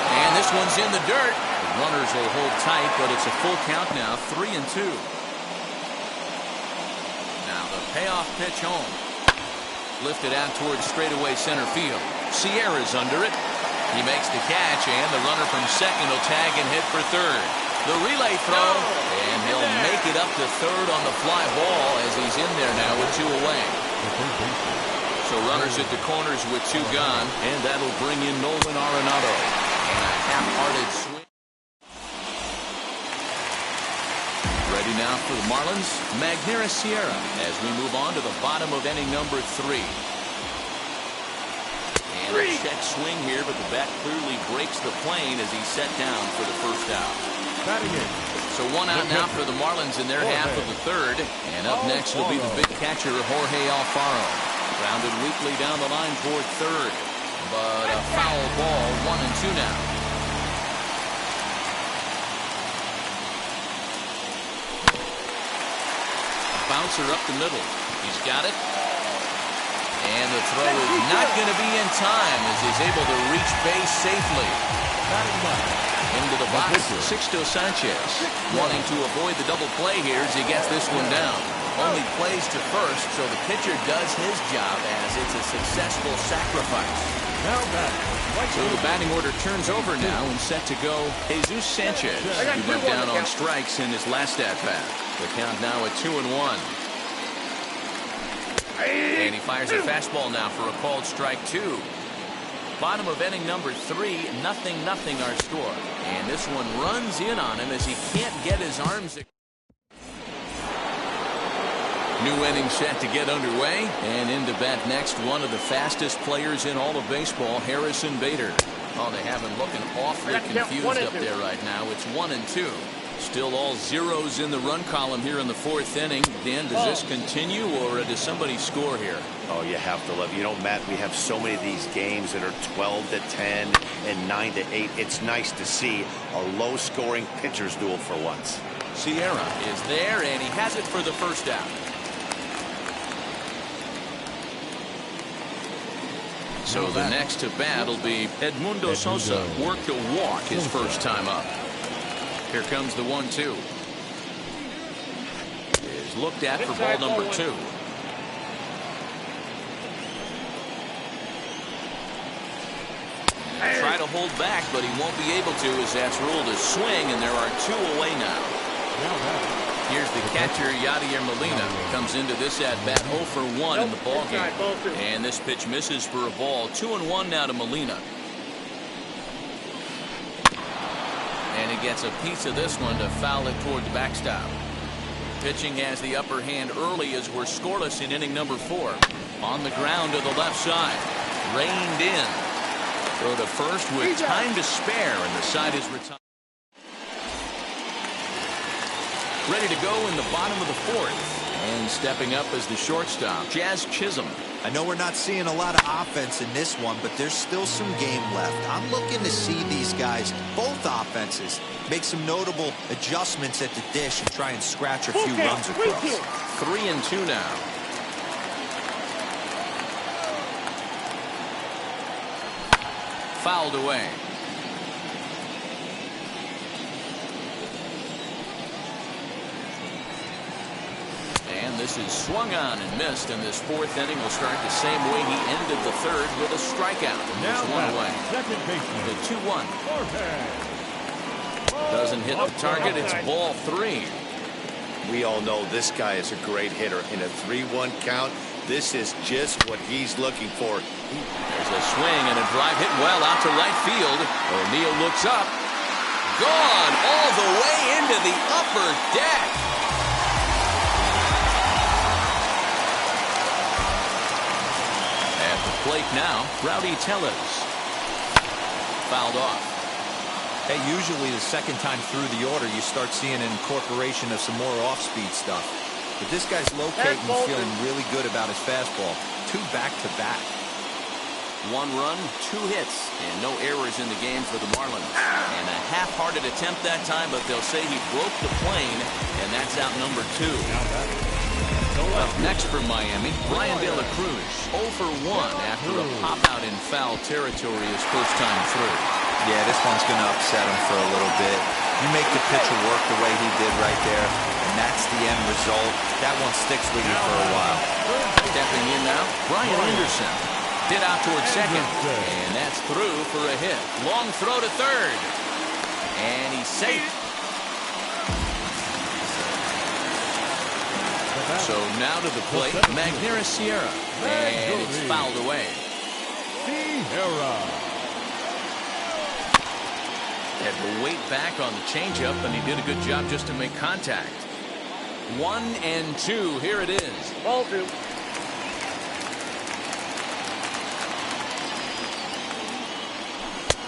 And this one's in the dirt. The runners will hold tight, but it's a full count now, 3 and 2. Now the payoff pitch home. Lifted out towards straightaway center field. Sierra's under it. He makes the catch, and the runner from second will tag and hit for third. The relay throw, and he'll make it up to third on the fly ball as he's in there now with 2 away. So runners at the corners with 2 gone, and that'll bring in Nolan Arenado. And a half-hearted swing. Ready now for the Marlins, Magneuris Sierra, as we move on to the bottom of inning number 3. And a check swing here, but the bat clearly breaks the plane as he's set down for the first out. So 1 out now for the Marlins in their half of the third. And up next will be the big catcher, Jorge Alfaro. Grounded weakly down the line toward third. But a foul ball, 1 and 2 now. Bouncer up the middle. He's got it. And the throw is not going to be in time as he's able to reach base safely. Into the box, Sixto Sanchez wanting to avoid the double play here as he gets this one down. Only plays to first, so the pitcher does his job as it's a successful sacrifice. So the batting order turns over now and set to go Jesus Sanchez, who went down on strikes in his last at-bat. The count now at 2 and 1. And he fires a fastball now for a called strike 2. Bottom of inning number 3, 0-0 our score. And this one runs in on him as he can't get his arms. New inning set to get underway. And in to bat next, one of the fastest players in all of baseball, Harrison Bader. Oh, they have him looking awfully confused up there right now. It's 1 and 2. Still all zeros in the run column here in the 4th inning. Dan, does this continue, or does somebody score here? Oh, you have to love. You know, Matt, we have so many of these games that are 12-10 and 9-8. It's nice to see a low-scoring pitcher's duel for once. Sierra is there, and he has it for the first out. So the next to bat will be Edmundo Sosa. Worked a walk his first time up. Here comes the 1-2. Is looked at for ball number 2. Try to hold back, but he won't be able to as that's ruled a swing, and there are 2 away now. Here's the catcher, Yadier Molina. Comes into this at-bat 0 for 1 in the ballgame. And this pitch misses for a ball. 2 and 1 now to Molina. And he gets a piece of this one to foul it toward the backstop. Pitching has the upper hand early as we're scoreless in inning number 4. On the ground to the left side. Reined in. Throw to first with time to spare, and the side is retired. Ready to go in the bottom of the 4th. And stepping up as the shortstop, Jazz Chisholm. I know we're not seeing a lot of offense in this one, but there's still some game left. I'm looking to see these guys, both offenses, make some notable adjustments at the dish and try and scratch a few runs across. 3-2 now. Fouled away. This is swung on and missed, and this fourth inning will start the same way he ended the third, with a strikeout. And there's one away. The 2-1. Doesn't hit the target. It's ball 3. We all know this guy is a great hitter. In a 3-1 count, this is just what he's looking for. There's a swing and a drive hit well out to right field. O'Neill looks up. Gone all the way into the upper deck. Plate now, Rowdy Tellez. Fouled off. Hey, usually the second time through the order, you start seeing an incorporation of some more off-speed stuff. But this guy's locating and feeling really good about his fastball. 2 back-to-back. 1 run, 2 hits, and no errors in the game for the Marlins. And a half-hearted attempt that time, but they'll say he broke the plane, and that's out number 2. Up next for Miami, Brian De La Cruz, 0 for 1 after a pop-out in foul territory his first time through. Yeah, this one's going to upset him for a little bit. You make the pitcher work the way he did right there, and that's the end result. That one sticks with you for a while. Stepping in now, Brian Anderson. Hit out towards second, and that's through for a hit. Long throw to third, and he's safe. So now to the plate, Magneuris Sierra, and it's fouled away. Had to wait back on the changeup, and he did a good job just to make contact. 1-2, here it is. Ball 2.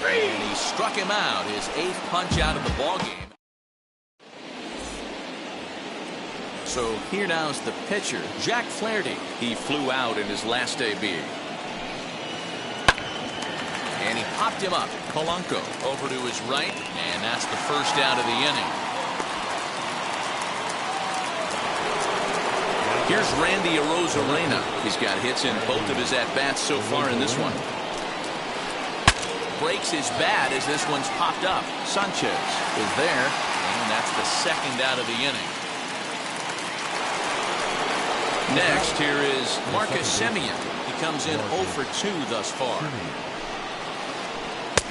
And he struck him out, his 8th punch out of the ballgame. So here now's the pitcher, Jack Flaherty. He flew out in his last AB. And he popped him up. Polanco over to his right, and that's the first out of the inning. Here's Randy Arozarena. He's got hits in both of his at-bats so far in this one. Breaks his bat as this one's popped up. Sanchez is there, and that's the second out of the inning. Next, here is Marcus Semien. He comes in 0 for 2 thus far.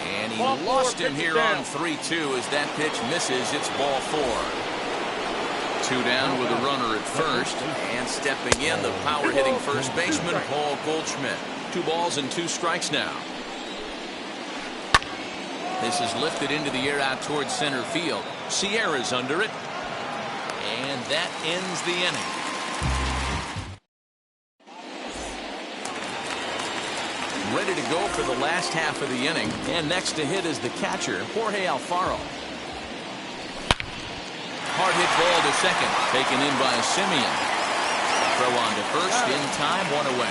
And he lost him here on 3-2 as that pitch misses. It's ball 4. 2 down with a runner at first. And stepping in, the power-hitting first baseman, Paul Goldschmidt. 2 balls and 2 strikes now. This is lifted into the air out towards center field. Sierra's under it. And that ends the inning. Ready to go for the last half of the inning. And next to hit is the catcher, Jorge Alfaro. Hard hit ball to second. Taken in by Semien. Throw on to first. In time, 1 away.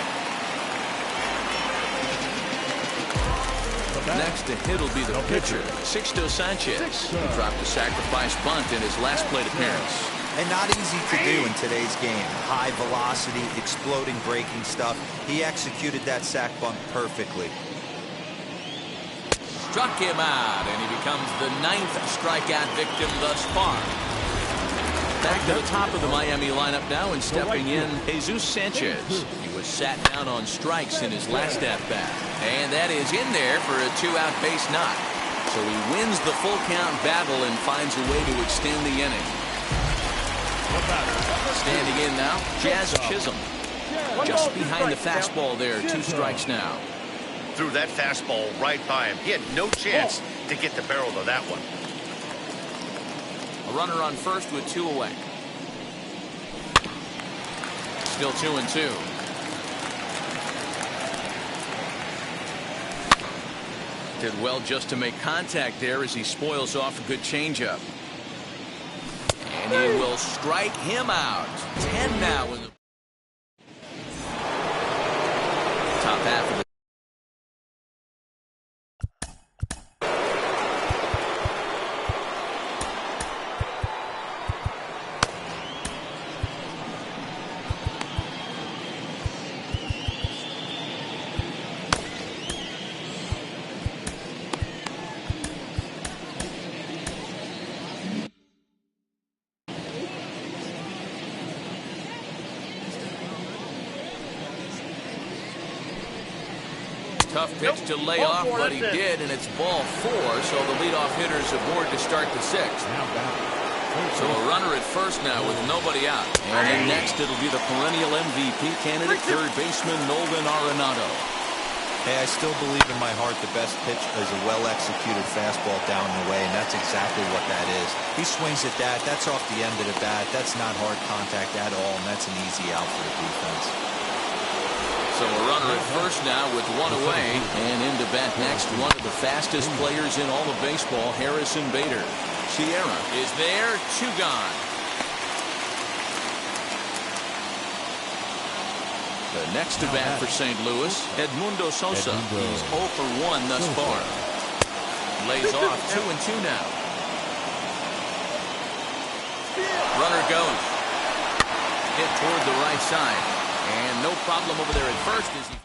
Next to hit will be the pitcher, Sixto Sanchez. He dropped a sacrifice bunt in his last plate appearance. And not easy to do in today's game. High velocity, exploding breaking stuff. He executed that sac bunt perfectly. Struck him out, and he becomes the 9th strikeout victim thus far. Back to the top of the Miami lineup now, and stepping in, Jesus Sanchez. He was sat down on strikes in his last at-bat. And that is in there for a 2-out base knock. So he wins the full count battle and finds a way to extend the inning. Standing in now, Jazz Chisholm. Just behind the fastball there, 2 strikes now. Threw that fastball right by him. He had no chance to get the barrel of that one. A runner on first with 2 away. Still 2-2. Did well just to make contact there as he spoils off a good changeup. And he will strike him out. 10 now. half of the tough pitch to lay off, but he did, and it's ball 4, so the leadoff hitter's aboard to start the 6th. So a runner at first now with nobody out. And then next it'll be the perennial MVP candidate, third baseman Nolan Arenado. Hey, I still believe in my heart the best pitch is a well-executed fastball down and away, and that's exactly what that is. He swings at that. That's off the end of the bat. That's not hard contact at all, and that's an easy out for the defense. So a runner at first now with 1 away, and into bat next, one of the fastest players in all of baseball, Harrison Bader. Sierra is there, 2 gone. The next to bat for St. Louis, Edmundo Sosa. He's 0 for 1 thus far. Lays off 2-2 now. Runner goes. Hit toward the right side. And no problem over there at first as he...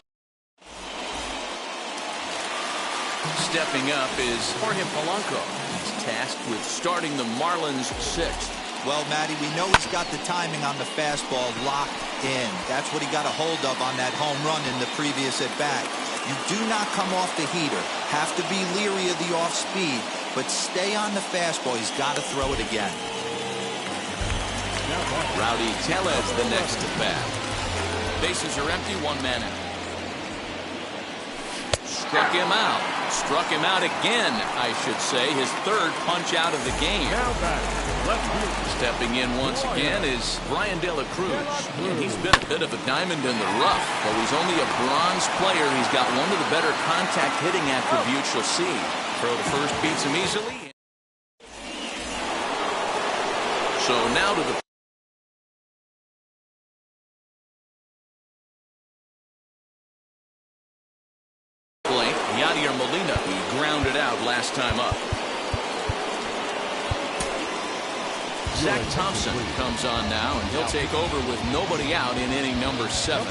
Stepping up is Jorge Polanco. He's tasked with starting the Marlins 6th. Well, Matty, we know he's got the timing on the fastball locked in. That's what he got a hold of on that home run in the previous at-bat. You do not come off the heater. Have to be leery of the off-speed, but stay on the fastball. He's got to throw it again. Rowdy Tellez the next to bat. Bases are empty, 1 man out. Struck him out. Struck him out again, I should say. His 3rd punch out of the game. Stepping in once again is Brian De La Cruz. And he's been a bit of a diamond in the rough. Though he's only a bronze player, he's got one of the better contact hitting attributes you'll see. Throw to first beats him easily. So now to the Molina, he grounded out last time up. Zach Thompson comes on now, and he'll take over with nobody out in inning number 7.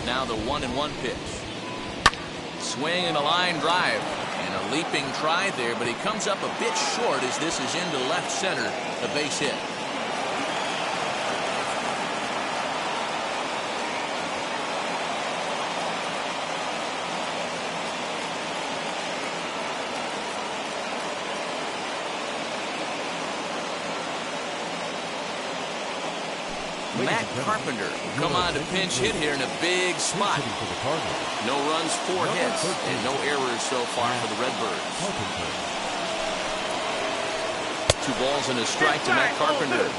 Now the 1-1 pitch. Swing and a line drive. And a leaping try there, but he comes up a bit short as this is into left center. A base hit. Matt Carpenter come on to pinch hit here in a big spot. No runs, 4 hits, and no errors so far for the Redbirds. 2 balls and a strike to Matt Carpenter.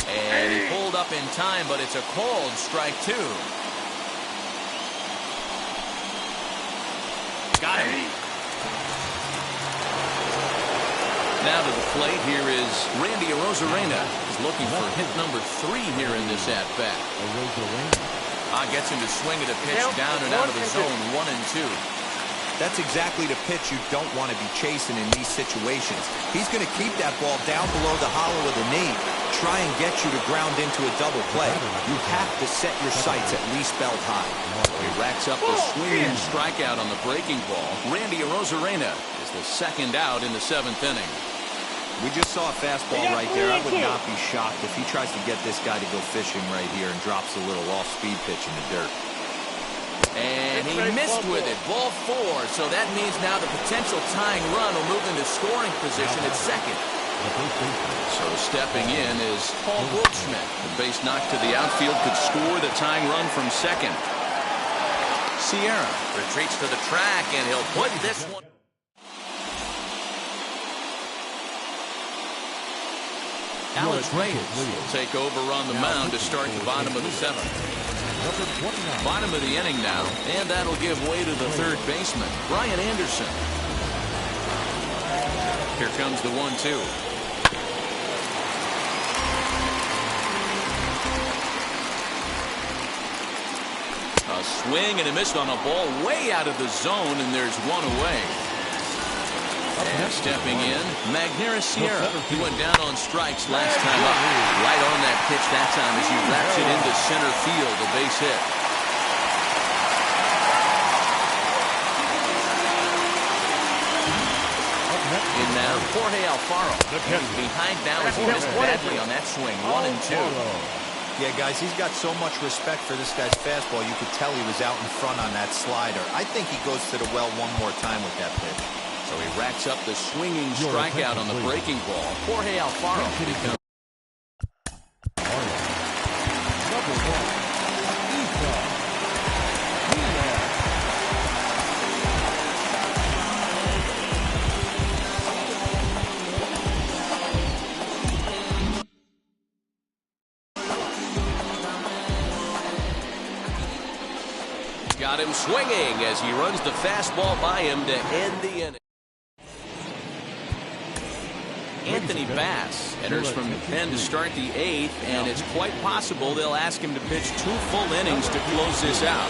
And he pulled up in time, but it's a cold strike 2. Got him. Now to the plate, here is Randy Arozarena. He's looking for hit number 3 here in this at-bat. Gets him to swing at a pitch down and out of the zone, 1-2. That's exactly the pitch you don't want to be chasing in these situations. He's going to keep that ball down below the hollow of the knee, try and get you to ground into a double play. You have to set your sights at least belt high. He racks up a swing and strikeout on the breaking ball. Randy Arozarena is the 2nd out in the 7th inning. We just saw a fastball right there. I would not be shocked if he tries to get this guy to go fishing right here and drops a little off-speed pitch in the dirt. And he missed with it. Ball 4. So that means now the potential tying run will move into scoring position at 2nd. So stepping in is Paul Goldschmidt. The base knock to the outfield could score the tying run from 2nd. Sierra retreats to the track, and he'll put this one. Alex Reyes will take over on the mound to start the bottom of the seventh. Bottom of the inning now, and that'll give way to the third baseman, Brian Anderson. Here comes the 1-2. A swing and a miss on a ball way out of the zone, and there's one away. And stepping in, Magneuris Sierra. He went down on strikes last time up. Right on that pitch that time as he wraps it into center field, a base hit. In now, Jorge Alfaro. Behind now as he missed badly on that swing. 1-2. Yeah, guys, he's got so much respect for this guy's fastball. You could tell he was out in front on that slider. I think he goes to the well one more time with that pitch. So he racks up the swinging strikeout on the breaking ball. Jorge Alfaro becomes got him swinging as he runs the fastball by him to end the inning. Anthony Bass enters from the pen to start the eighth, and it's quite possible they'll ask him to pitch 2 full innings to close this out.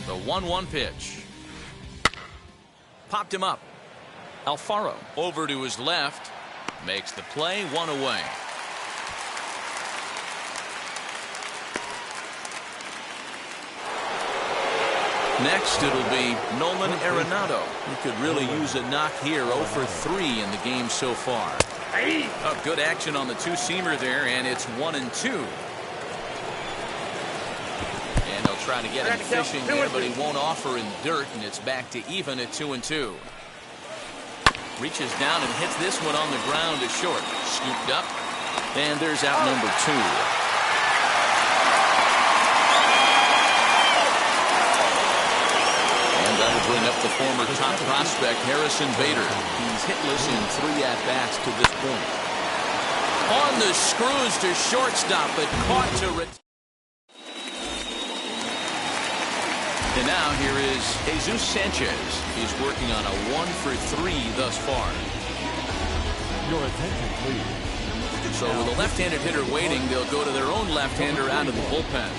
The 1-1 pitch. Popped him up. Alfaro over to his left. Makes the play, 1 away. Next, it'll be Nolan Arenado. He could really use a knock here. 0 for 3 in the game so far. Oh, good action on the two-seamer there, and it's 1-2. Trying to get him fishing here, but he won't offer in dirt, and it's back to even at 2-2. Reaches down and hits this one on the ground to short. Scooped up, and there's out number 2. And that'll bring up the former top prospect, Harrison Bader. He's hitless in 3 at-bats to this point. On the screws to shortstop, but caught to return. And now here is Jesus Sanchez. He's working on a 1 for 3 thus far. Your attention, please. So with a left-handed hitter waiting, they'll go to their own left-hander out of the bullpen.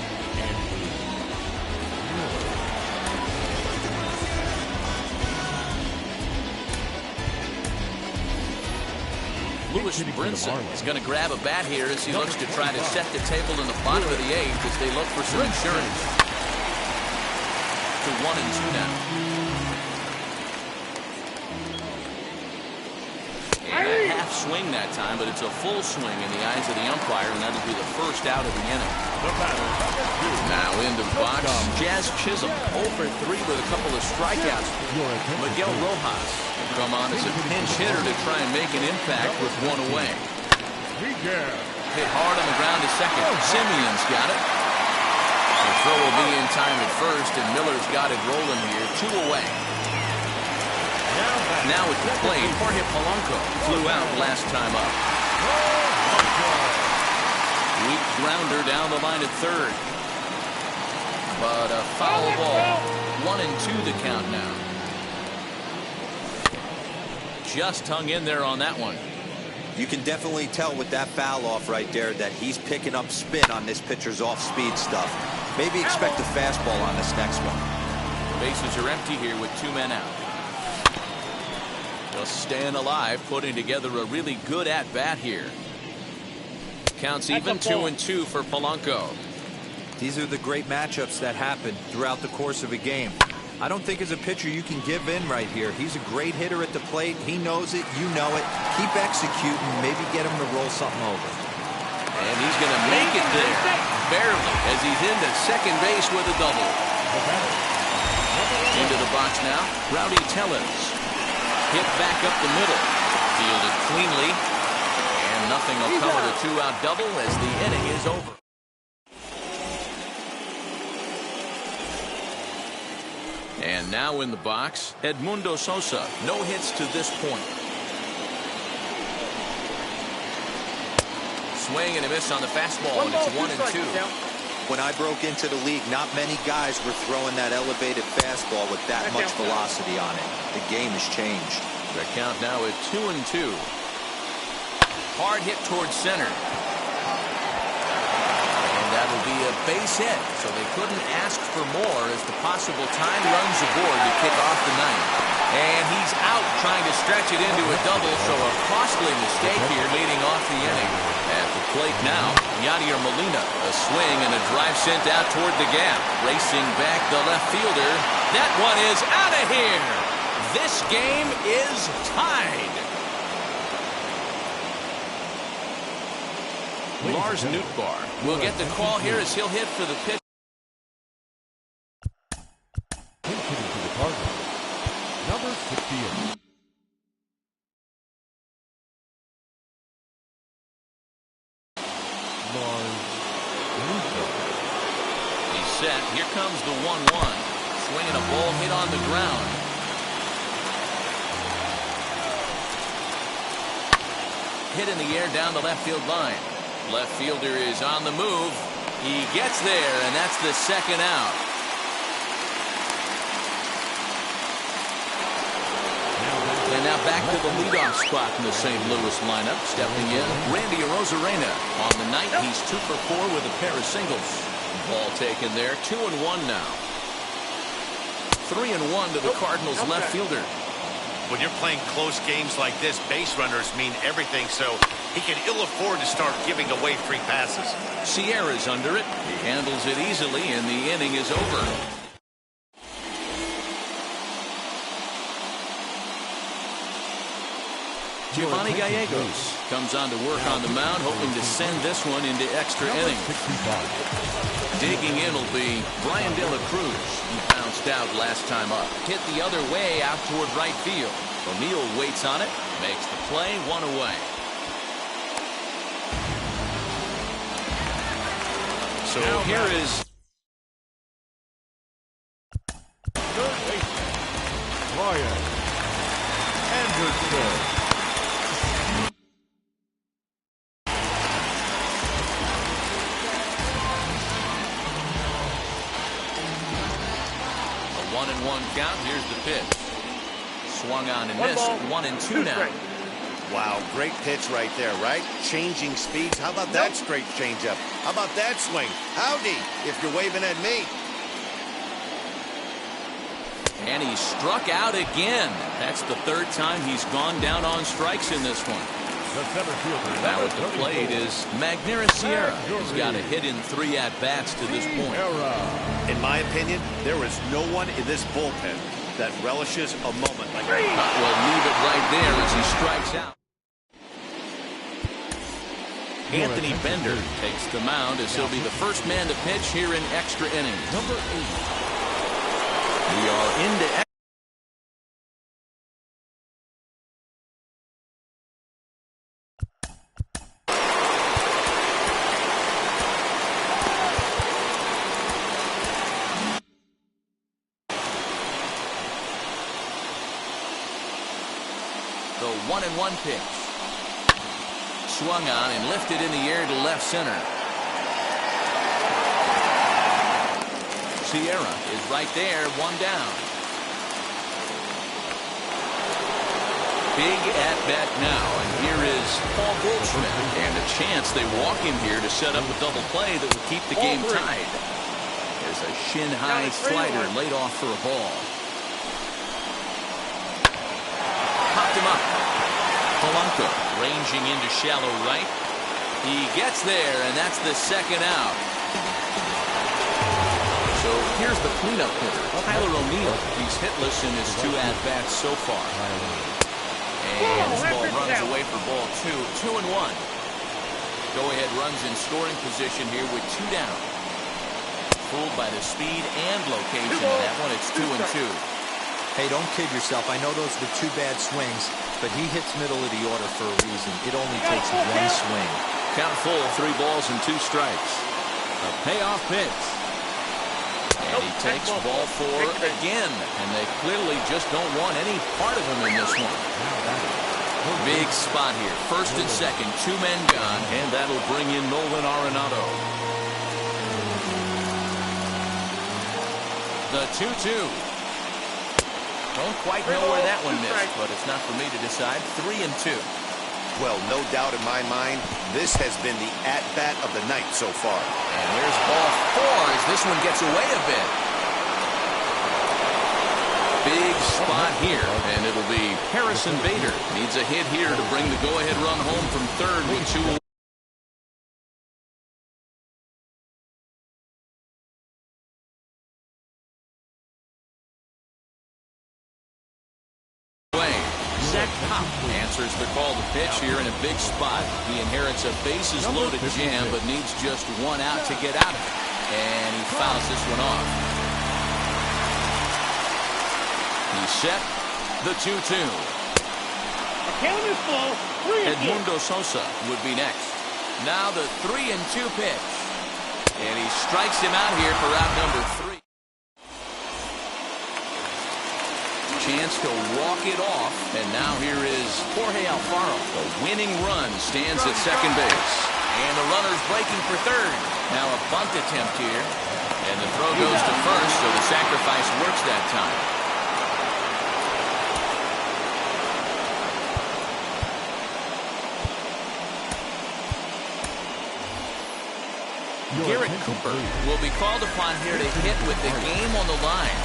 Lewis Brinson is going to grab a bat here as he looks to try to set the table in the bottom of the 8th as they look for some insurance. To 1-2 now. And a half swing that time, but it's a full swing in the eyes of the umpire, and that'll be the first out of the inning. Now into the box, Jazz Chisholm 0 for 3 with a couple of strikeouts. Miguel Rojas will come on as a pinch hitter to try and make an impact with 1 away. Hit hard on the ground to second. Simeon's got it. The throw will be in time at first, and Miller's got it rolling here. 2 away. Now at the plate, Jorge Polanco flew out last time up. Weak grounder down the line at third. But a foul ball. 1-2 the count now. Just hung in there on that one. You can definitely tell with that foul off right there that he's picking up spin on this pitcher's off-speed stuff. Maybe expect a fastball on this next one. Bases are empty here with 2 men out. Just staying alive, putting together a really good at-bat here. Counts even 2-2 for Polanco. These are the great matchups that happen throughout the course of a game. I don't think as a pitcher you can give in right here. He's a great hitter at the plate. He knows it. You know it. Keep executing. Maybe get him to roll something over. And he's going to make it there. barely, as he's into second base with a double. Into the box now, Rowdy Tellez. Hit back up the middle. Fielded cleanly. And nothing will cover the two-out double as the inning is over. And now in the box, Edmundo Sosa. No hits to this point. Swing and a miss on the fastball, and it's 1-2. When I broke into the league, not many guys were throwing that elevated fastball with that much velocity on it. The game has changed. The count now at 2-2. Hard hit towards center. And that'll be a base hit, so they couldn't ask for more as the possible time runs aboard to kick off the ninth. And he's out trying to stretch it into a double, so a costly mistake here leading off the inning. At the plate now, Yadier Molina. A swing and a drive sent out toward the gap. Racing back the left fielder. That one is out of here. This game is tied. Lars Nootbaar will get the call here as he'll hit for the pitch. Hitting to the Cardinals, number 68. Lars Nootbaar. He's set. Here comes the 1-1. Swinging a ball hit on the ground. Hit in the air down the left field line. Left fielder is on the move. He gets there, and that's the second out. And now back to the leadoff spot in the St. Louis lineup. Stepping in, Randy Arozarena. On the night, he's 2 for 4 with a pair of singles. Ball taken there, 2-1 now. 3-1 to the Cardinals left fielder. When you're playing close games like this, base runners mean everything, so he can ill afford to start giving away free passes. Sierra's under it. He handles it easily, and the inning is over. Giovanni Gallegos comes on to work on the mound, hoping to send this one into extra innings. Digging in will be Brian De La Cruz. He bounced out last time up. Hit the other way out toward right field. O'Neill waits on it, makes the play, 1 away. So here is Third baseman, Brian Anderson. a 1-1 count. Here's the pitch. Swung on and missed. 1-2 now. Wow, great pitch right there, right? Changing speeds. How about that straight changeup? How about that swing? Howdy, if you're waving at me. And he struck out again. That's the third time he's gone down on strikes in this one. The center fielder. Now at the plate is Magneuris Sierra. He's got a hit in 3 at-bats to this point. In my opinion, there is no one in this bullpen that relishes a moment like that. Will leave it right there as he strikes out. Anthony Bender takes the mound as he'll be the first man to pitch here in extra innings. Number 8. We are into the 1-1 pitch. Swung on and lifted in the air to left center. Sierra is right there, 1 down. Big at-bat now, and here is Paul Goldschmidt. And a chance they walk him here to set up a double play that will keep the game tied. There's a shin-high slider laid off for a ball. Popped him up. Polanco ranging into shallow right. He gets there, and that's the second out. So here's the cleanup hitter, Tyler O'Neill. He's hitless in his 2 at-bats so far. And this ball runs away for ball 2. 2-1. Go-ahead runs in scoring position here with 2 down. Fooled by the speed and location of that one. It's 2-2. Hey, don't kid yourself. I know those are the 2 bad swings, but he hits middle of the order for a reason. It only takes 1 swing. Count full, 3 balls and 2 strikes. A payoff pitch. And he takes ball 4 again. And they clearly just don't want any part of him in this one. Big spot here. First and second, 2 men gone. And that'll bring in Nolan Arenado. The 2-2. Don't quite know where that one missed, but it's not for me to decide. 3-2. Well, no doubt in my mind, this has been the at-bat of the night so far. And there's ball 4 as this one gets away a bit. Big spot here, and it'll be Harrison Bader. Needs a hit here to bring the go-ahead run home from third with 2 away. Answers the call to pitch here in a big spot. He inherits a bases-loaded jam, but needs just 1 out to get out of it. And he fouls this one off. He's set. The 2-2. Edmundo Sosa would be next. Now the 3-2 pitch. And he strikes him out here for out number 3. Chance to walk it off, and now here is Jorge Alfaro. The winning run stands at second base, and the runner's breaking for third. Now a bunt attempt here, and the throw goes to first, so the sacrifice works that time. Garrett Cooper will be called upon here to hit with the game on the line.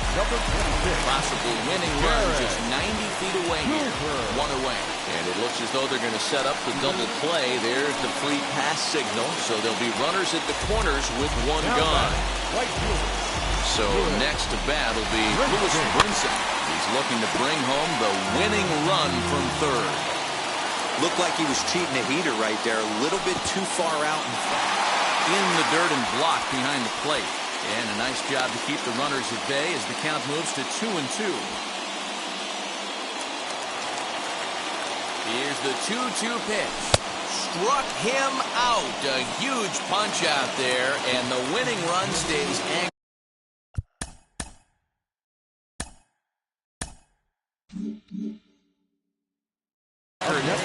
Possible winning run just 90 feet away here. 1 away. And it looks as though they're going to set up the double play. There's the free pass signal. So there'll be runners at the corners with 1 gone. So next to bat will be Lewis Brinson. He's looking to bring home the winning run from third. Looked like he was cheating a heater right there. A little bit too far out in front. In the dirt and blocked behind the plate. And a nice job to keep the runners at bay as the count moves to 2-2. Here's the 2-2 pitch. Struck him out. A huge punch out there, and the winning run stays anchored.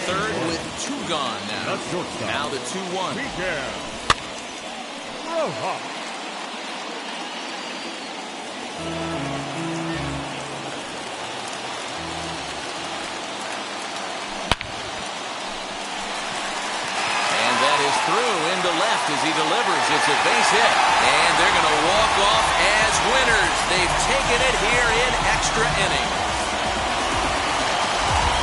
Third with 2 gone now. Now the 2-1. Through into left as he delivers. It's a base hit. And they're going to walk off as winners. They've taken it here in extra innings.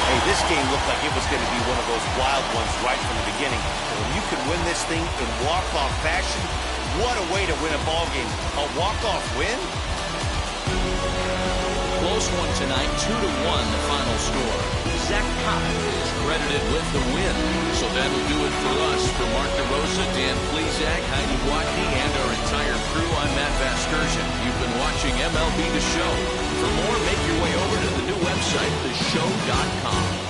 Hey, this game looked like it was going to be one of those wild ones right from the beginning. When you could win this thing in walk-off fashion, what a way to win a ball game. A walk-off win? Close one tonight, 2-1 the final score. Zach Pop is credited with the win. So that'll do it for us. For Mark DeRosa, Dan Plesac, Heidi Watney, and our entire crew, I'm Matt Vasgersian. You've been watching MLB The Show. For more, make your way over to the new website, theshow.com.